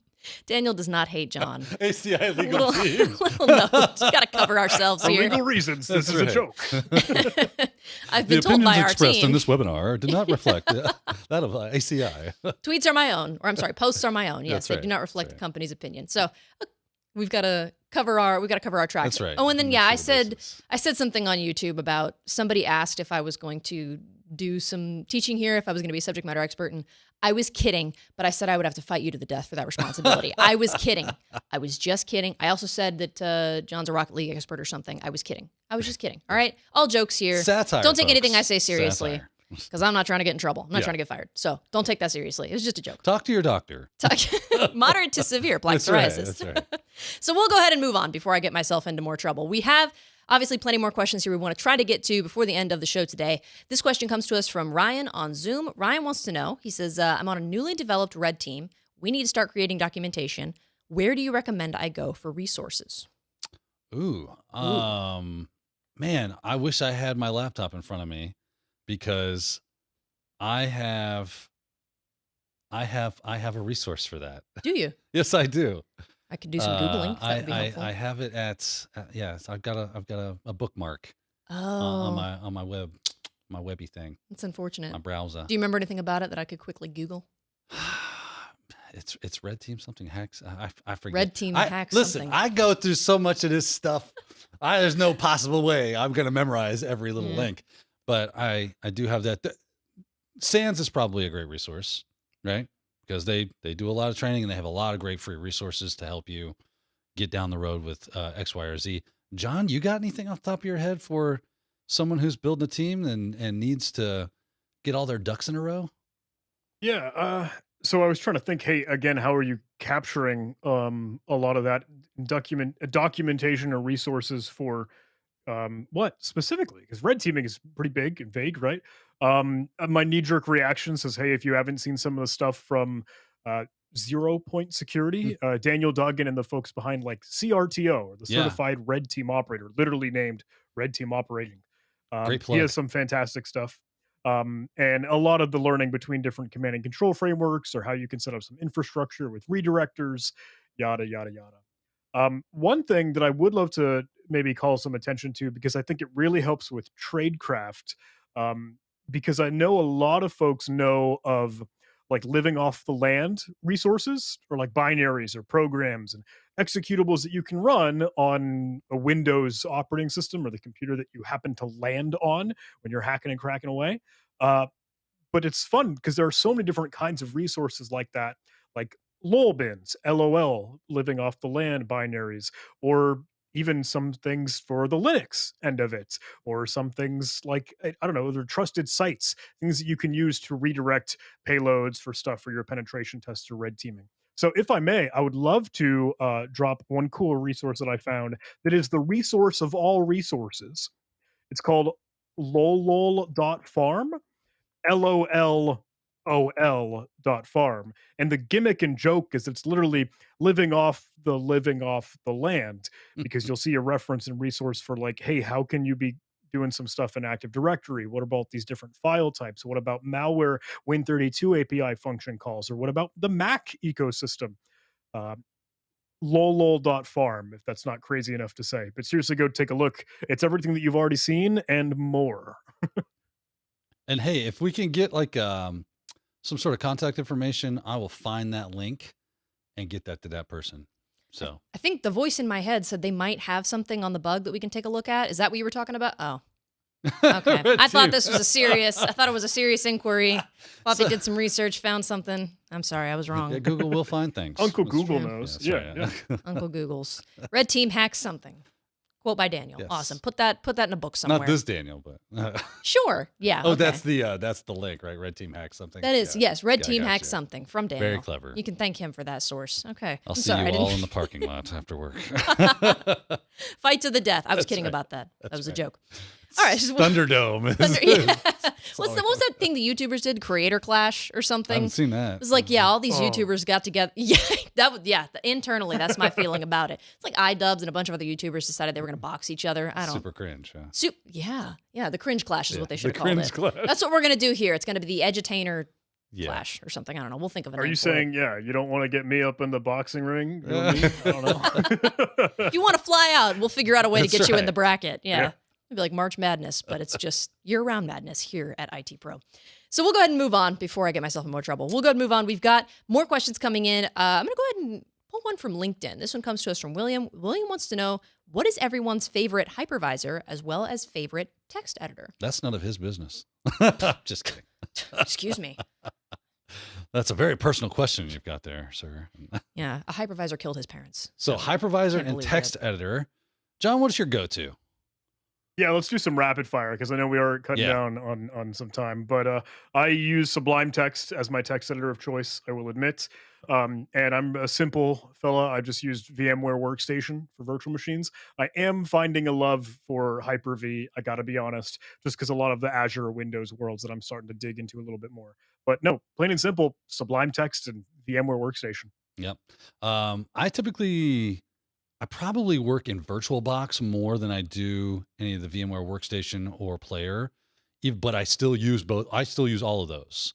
Daniel does not hate John. ACI legal team. Little note. Got to cover ourselves For here. legal reasons, this is a joke. I've been told by our expressed team. in this webinar did not reflect that of ACI. Tweets are my own, or I'm sorry, posts are my own. Yes, That's they right. do not reflect the company's opinion. So we've got to cover our tracks. That's right. Oh, and then Make I sure the said basics. something on YouTube about somebody asked if I was going to do some teaching here, if I was going to be a subject matter expert, and I was kidding, but I said I would have to fight you to the death for that responsibility. I was kidding. I was just kidding. I also said that John's a Rocket League expert or something. I was kidding. I was just kidding. All right? All jokes here. Satire, Don't take folks. anything I say seriously. Satire. Because I'm not trying to get in trouble. I'm not Yeah. trying to get fired. So don't take that seriously. It was just a joke. Talk to your doctor. Moderate to severe plaque That's right, psoriasis. that's right. So we'll go ahead and move on before I get myself into more trouble. We have obviously plenty more questions here we want to try to get to before the end of the show today. This question comes to us from Ryan on Zoom. Ryan wants to know, he says, I'm on a newly developed red team. We need to start creating documentation. Where do you recommend I go for resources? Ooh. Man, I wish I had my laptop in front of me because I have a resource for that. Do you? Yes, I do. I could do some Googling. If that would be I helpful. have it at yes. I've got a bookmark Oh, on my webby thing, that's unfortunate. my browser. Do you remember anything about it that I could quickly Google? it's red team something hacks. I forget. Red team hacks listen, something. I go through so much of this stuff. There's no possible way I'm going to memorize every little link, but I do have that. SANS is probably a great resource, right? Because they do a lot of training and they have a lot of great free resources to help you get down the road with X, Y, or Z. John, you got anything off the top of your head for someone who's building a team and needs to get all their ducks in a row? Yeah. So I was trying to think, hey, again, how are you capturing a lot of that documentation or resources for what specifically? Because red teaming is pretty big and vague, right? My knee-jerk reaction says, hey, if you haven't seen some of the stuff from 0 Point Security, Daniel Duggan and the folks behind like CRTO, or the Certified Red Team Operator, literally named Red Team Operating. Great plug. He has some fantastic stuff. And a lot of the learning between different command and control frameworks, or how you can set up some infrastructure with redirectors, yada, yada, yada. One thing that I would love to maybe call some attention to, because I think it really helps with tradecraft, because I know a lot of folks know of like living off the land resources, or like binaries or programs and executables that you can run on a Windows operating system or the computer that you happen to land on when you're hacking and cracking away. But it's fun because there are so many different kinds of resources like that, like LOL bins, LOL, living off the land binaries, or even some things for the Linux end of it, or some things like, I don't know, they're trusted sites, things that you can use to redirect payloads for stuff for your penetration tests or red teaming. So if I may, I would love to drop one cool resource that I found that is the resource of all resources. It's called lolol.farm, LOLOL.farm. And the gimmick and joke is it's literally living off the land, because you'll see a reference and resource for like, hey, how can you be doing some stuff in Active Directory? What about these different file types? What about malware Win32 API function calls? Or what about the Mac ecosystem? Lolol.farm, if that's not crazy enough to say. But seriously, go take a look. It's everything that you've already seen and more. And hey, if we can get like some sort of contact information, I will find that link and get that to that person. So I think the voice in my head said they might have something on the bug that we can take a look at. Is that what you were talking about? Oh, okay. I thought this was I thought it was a serious inquiry. Thought they did some research, found something. I'm sorry, I was wrong. Yeah, Google will find things. Uncle That's Google true. knows. Yeah, that's Yeah. right. Uncle Google's red team hacks something. Quote by Daniel. Yes. Awesome. Put that in a book somewhere. Not this Daniel, but Sure. Yeah. oh, okay. that's the link, right? Red Team Hack something. That is, Yeah. yes. Red Yeah, team gotcha. hacks something from Daniel. Very clever. You can thank him for that source. Okay. I'll I'm see sorry, I you all didn't- in the parking lot after work. Fight to the death. I was That's kidding right. about that. That That's was a right. joke. All right. Thunderdome. Yeah. What was that thing the YouTubers did? Creator Clash or I something? haven't seen that. It was like, yeah, all these Oh. YouTubers got together. Yeah, internally, that's my feeling about it. It's like iDubbbz and a bunch of other YouTubers decided they were going to box each other. I don't. Super cringe. Yeah. Yeah, the cringe clash is Yeah, what they the should have called cringe it. clash. That's what we're going to do here. It's going to be the Edutainer Yeah. clash or something. I don't know. We'll think of a name. Are you for it. saying, yeah, you don't want to get me up in the boxing ring? You know me? I don't know. If you want to fly out, we'll figure out a way to That's get you in right. the bracket. Yeah. Yeah. It'd be like March Madness, but it's just year-round madness here at IT Pro. So we'll go ahead and move on before I get myself in more trouble. We'll go ahead and move on. We've got more questions coming in. I'm going to go ahead and pull one from LinkedIn. This one comes to us from William. William wants to know, what is everyone's favorite hypervisor as well as favorite text editor? That's none of his business. Just kidding. Excuse me. That's a very personal question you've got there, sir. Yeah, a hypervisor killed his parents. So hypervisor can't and believe text editor. John, what's your go-to? Yeah, let's do some rapid fire because I know we are cutting Yeah. down on some time. But I use Sublime Text as my text editor of choice, I will admit. And I'm a simple fella. I just used VMware Workstation for virtual machines. I am finding a love for Hyper-V, I got to be honest, just because a lot of the Azure or Windows worlds that I'm starting to dig into a little bit more. But no, plain and simple, Sublime Text and VMware Workstation. Yep. I probably work in VirtualBox more than I do any of the VMware Workstation or Player, but I still use both. I still use all of those,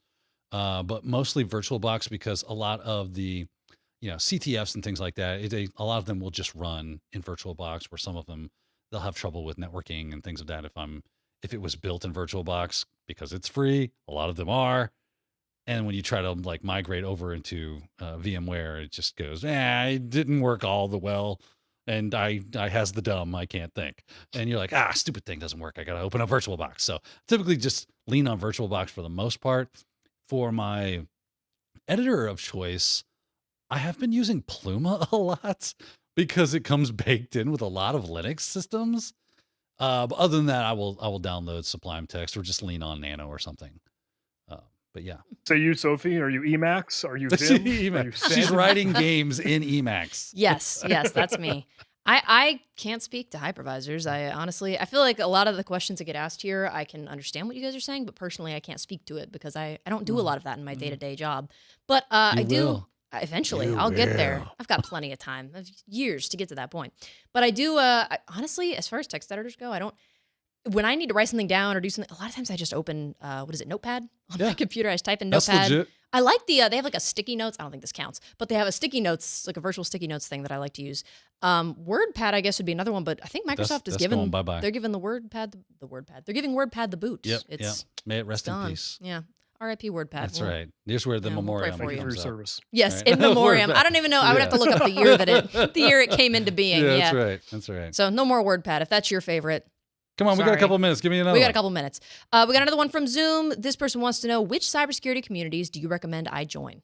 but mostly VirtualBox because a lot of the, CTFs and things like that, a lot of them will just run in VirtualBox. Where some of them they'll have trouble with networking and things of that. If it was built in VirtualBox because it's free, a lot of them are. And when you try to like migrate over into VMware, it just goes, it didn't work all the well. And I has the dumb, I can't think. And you're like, stupid thing doesn't work. I got to open up VirtualBox. So typically just lean on VirtualBox for the most part. For my editor of choice, I have been using Pluma a lot because it comes baked in with a lot of Linux systems. But other than that, I will download Sublime Text or just lean on Nano or something. But yeah. So you, Sophie, are you Emacs? Are you Vim? Are you She's Zen? writing games in Emacs. Yes, that's me. I can't speak to hypervisors. I honestly, I feel like a lot of the questions that get asked here, I can understand what you guys are saying, but personally, I can't speak to it because I don't do a lot of that in my day-to-day job. But I do. Will. Eventually, I'll get there. I've got plenty of time, years to get to that point. But I do, honestly, as far as text editors go, I don't, when I need to write something down or do something, a lot of times I just open, Notepad on my computer. I just type in Notepad. That's legit. I like they have like a sticky notes. I don't think this counts, but they have a sticky notes, like a virtual sticky notes thing that I like to use. WordPad, I guess, would be another one, but I think Microsoft is giving, bye-bye. they're giving they're giving WordPad the boot. Yep. It's May it rest in done. peace. Yeah. R.I.P. WordPad. That's right. Here's where the we'll pray memoriam for you. comes Your up. service. Yes, Right. in memoriam. WordPad. I don't even know. I would have to look up the year the year it came into being. Yeah, Yeah. That's right. So no more WordPad if that's your favorite. Come on, we got a Sorry. couple minutes. Give me another We got one. a couple minutes. We got another one from Zoom. This person wants to know, which cybersecurity communities do you recommend I join?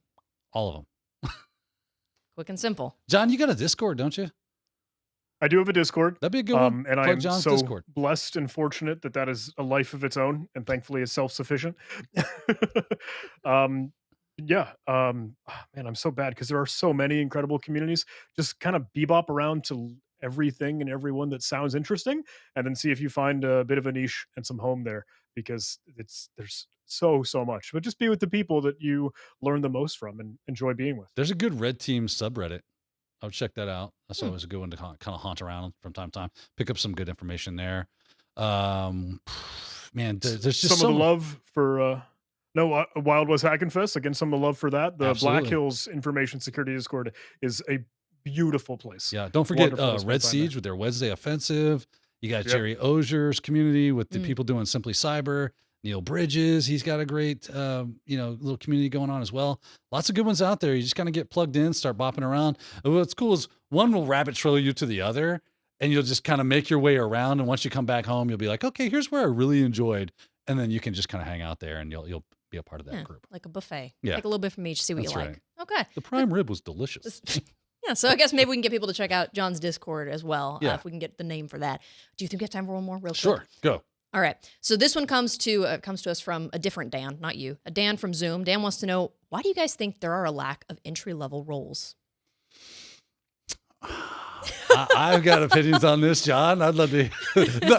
All of them. Quick and simple. John, you got a Discord, don't you? I do have a Discord. That'd be a good one. And Plug I'm John's so Discord. blessed and fortunate that is a life of its own, and thankfully is self-sufficient. Man, I'm so bad because there are so many incredible communities. Just kind of bebop around to everything and everyone that sounds interesting, and then see if you find a bit of a niche and some home there, because there's so much. But just be with the people that you learn the most from and enjoy being with. There's a good Red Team subreddit. I would check that out. That's always a good one to kind of haunt around from time to time. Pick up some good information there. Man, there's just some of the love for Wild West Hackenfest. Again, some of the love for that. The Absolutely. Black Hills Information Security Discord is a beautiful place. Yeah, don't forget Wonderful to spend Red time Siege there. with their Wednesday Offensive. You got Yep. Jerry Ozier's community with the people doing Simply Cyber. Neil Bridges, he's got a great, little community going on as well. Lots of good ones out there. You just kind of get plugged in, start bopping around. And what's cool is one will rabbit trail you to the other, and you'll just kind of make your way around. And once you come back home, you'll be like, okay, here's where I really enjoyed. And then you can just kind of hang out there, and you'll be a part of that group. Like a buffet. Yeah. Take a little bit from each, see what That's you like. right. Okay. The prime rib was delicious. Yeah, so I guess maybe we can get people to check out John's Discord as well, Yeah. if we can get the name for that. Do you think we have time for one more real quick? Sure, go. All right. So this one comes to us from a different Dan, not you. A Dan from Zoom. Dan wants to know, why do you guys think there are a lack of entry-level roles? I've got opinions on this, John. I'd love to.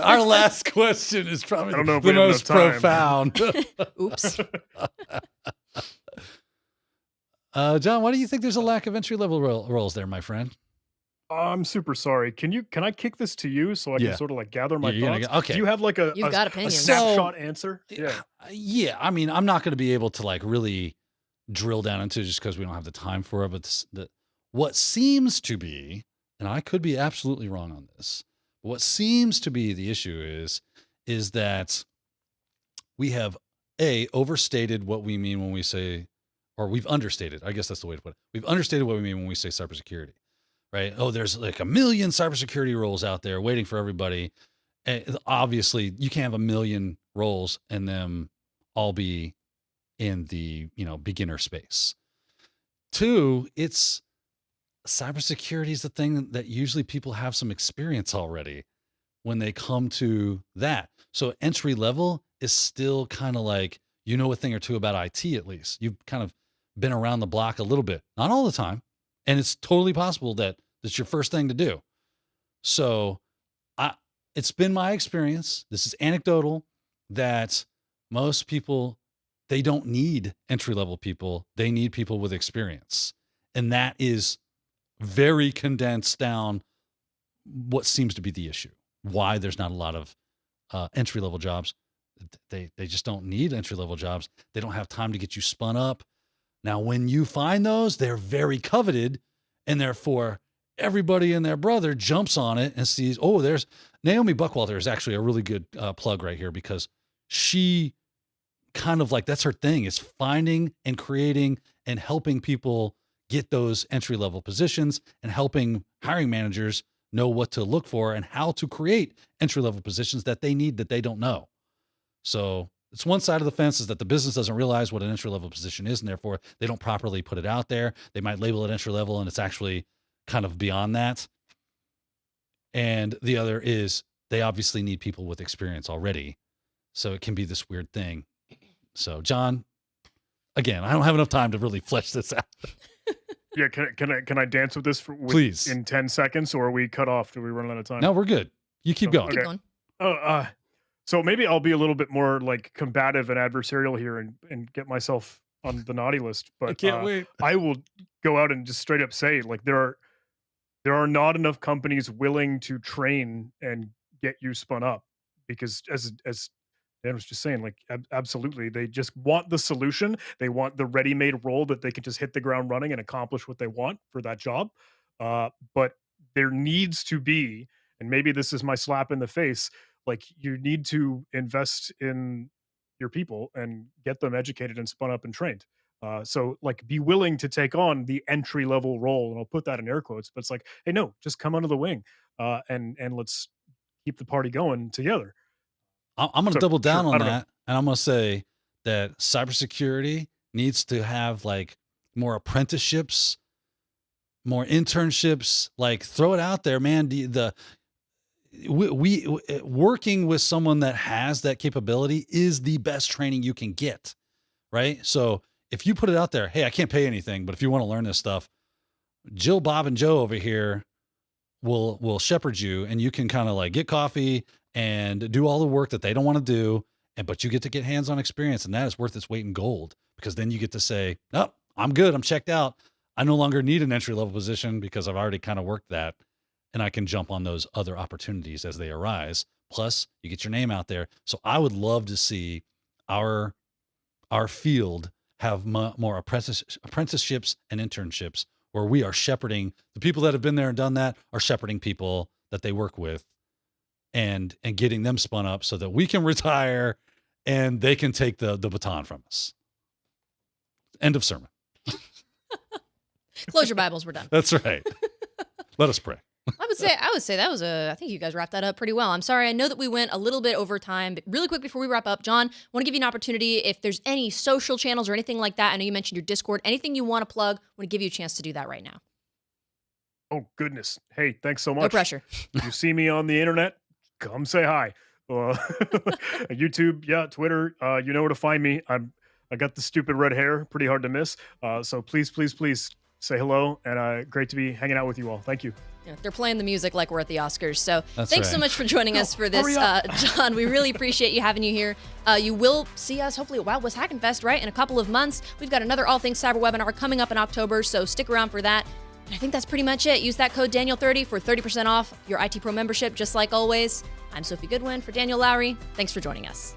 Our last question is probably I don't know if the we have most enough time. profound. Oops. John, why do you think there's a lack of entry-level roles there, my friend? I'm super sorry. Can I kick this to you so I Yeah. can sort of like gather my You're gonna thoughts? okay. Do you have like You've got a opinions. snapshot answer? Yeah. Yeah, I mean, I'm not going to be able to like really drill down into it just because we don't have the time for it. But what seems to be, and I could be absolutely wrong on this, but what seems to be the issue is that we have overstated what we mean when we say, or we've understated. I guess that's the way to put it. We've understated what we mean when we say cybersecurity, right? Oh, there's like 1 million cybersecurity roles out there waiting for everybody. And obviously, you can't have 1 million roles and them all be in the beginner space. 2, it's cybersecurity is the thing that usually people have some experience already when they come to that. So entry level is still kind of like, a thing or two about IT at least. You've kind of been around the block a little bit, not all the time. And it's totally possible that it's your first thing to do. So it's been my experience, this is anecdotal, that most people, they don't need entry-level people. They need people with experience. And that is very condensed down what seems to be the issue. Why there's not a lot of entry-level jobs. They just don't need entry-level jobs. They don't have time to get you spun up. Now, when you find those, they're very coveted, and therefore everybody and their brother jumps on it and sees, oh, there's Naomi Buckwalter is actually a really good plug right here, because she kind of like, that's her thing, is finding and creating and helping people get those entry-level positions and helping hiring managers know what to look for and how to create entry-level positions that they need that they don't know. So it's one side of the fence is that the business doesn't realize what an entry-level position is, and therefore they don't properly put it out there. They might label it entry-level, and it's actually kind of beyond that. And the other is they obviously need people with experience already. So it can be this weird thing. So John, again, I don't have enough time to really flesh this out. Yeah, can I dance with this Please in 10 seconds, or are we cut off? Do we run out of time? No, we're good. You keep going. Keep going. So maybe I'll be a little bit more like combative and adversarial here and get myself on the naughty list. But I can't wait. I will go out and just straight up say, like, there are not enough companies willing to train and get you spun up, because as Dan was just saying, like, absolutely, they just want the solution. They want the ready-made role that they can just hit the ground running and accomplish what they want for that job. But there needs to be, and maybe this is my slap in the face, like, you need to invest in your people and get them educated and spun up and trained. So, like, be willing to take on the entry level role, and I'll put that in air quotes. But it's like, hey, no, just come under the wing, and let's keep the party going together. I'm going to double down on I don't know. that, and I'm going to say that cybersecurity needs to have like more apprenticeships, more internships. Like, throw it out there, man. We working with someone that has that capability is the best training you can get, right? So if you put it out there, hey, I can't pay anything, but if you want to learn this stuff, Jill, Bob, and Joe over here will shepherd you, and you can kind of like get coffee and do all the work that they don't want to do. But you get to get hands-on experience, and that is worth its weight in gold, because then you get to say, oh, I'm good. I'm checked out. I no longer need an entry-level position because I've already kind of worked that, and I can jump on those other opportunities as they arise. Plus, you get your name out there. So I would love to see our field have more apprenticeships and internships, where we are shepherding the people that have been there and done that, are shepherding people that they work with, and getting them spun up so that we can retire and they can take the baton from us. End of sermon. Close your Bibles. We're done. That's right. Let us pray. I would say that was I think you guys wrapped that up pretty well. I'm sorry. I know that we went a little bit over time, but really quick before we wrap up, John, I want to give you an opportunity. If there's any social channels or anything like that, I know you mentioned your Discord, anything you want to plug, I want to give you a chance to do that right now. Oh, goodness. Hey, thanks so much. No pressure. You see me on the internet, come say hi. YouTube, yeah, Twitter, you know where to find me. I got the stupid red hair, pretty hard to miss. So please say hello, and great to be hanging out with you all. Thank you. Yeah, they're playing the music like we're at the Oscars. So That's thanks right. so much for joining us for this, John. We really appreciate you having you here. You will see us hopefully at Wild West Hackin' Fest, right, in a couple of months. We've got another All Things Cyber webinar coming up in October, so stick around for that. And I think that's pretty much it. Use that code Daniel30 for 30% off your IT Pro membership, just like always. I'm Sophie Goodwin for Daniel Lowrie. Thanks for joining us.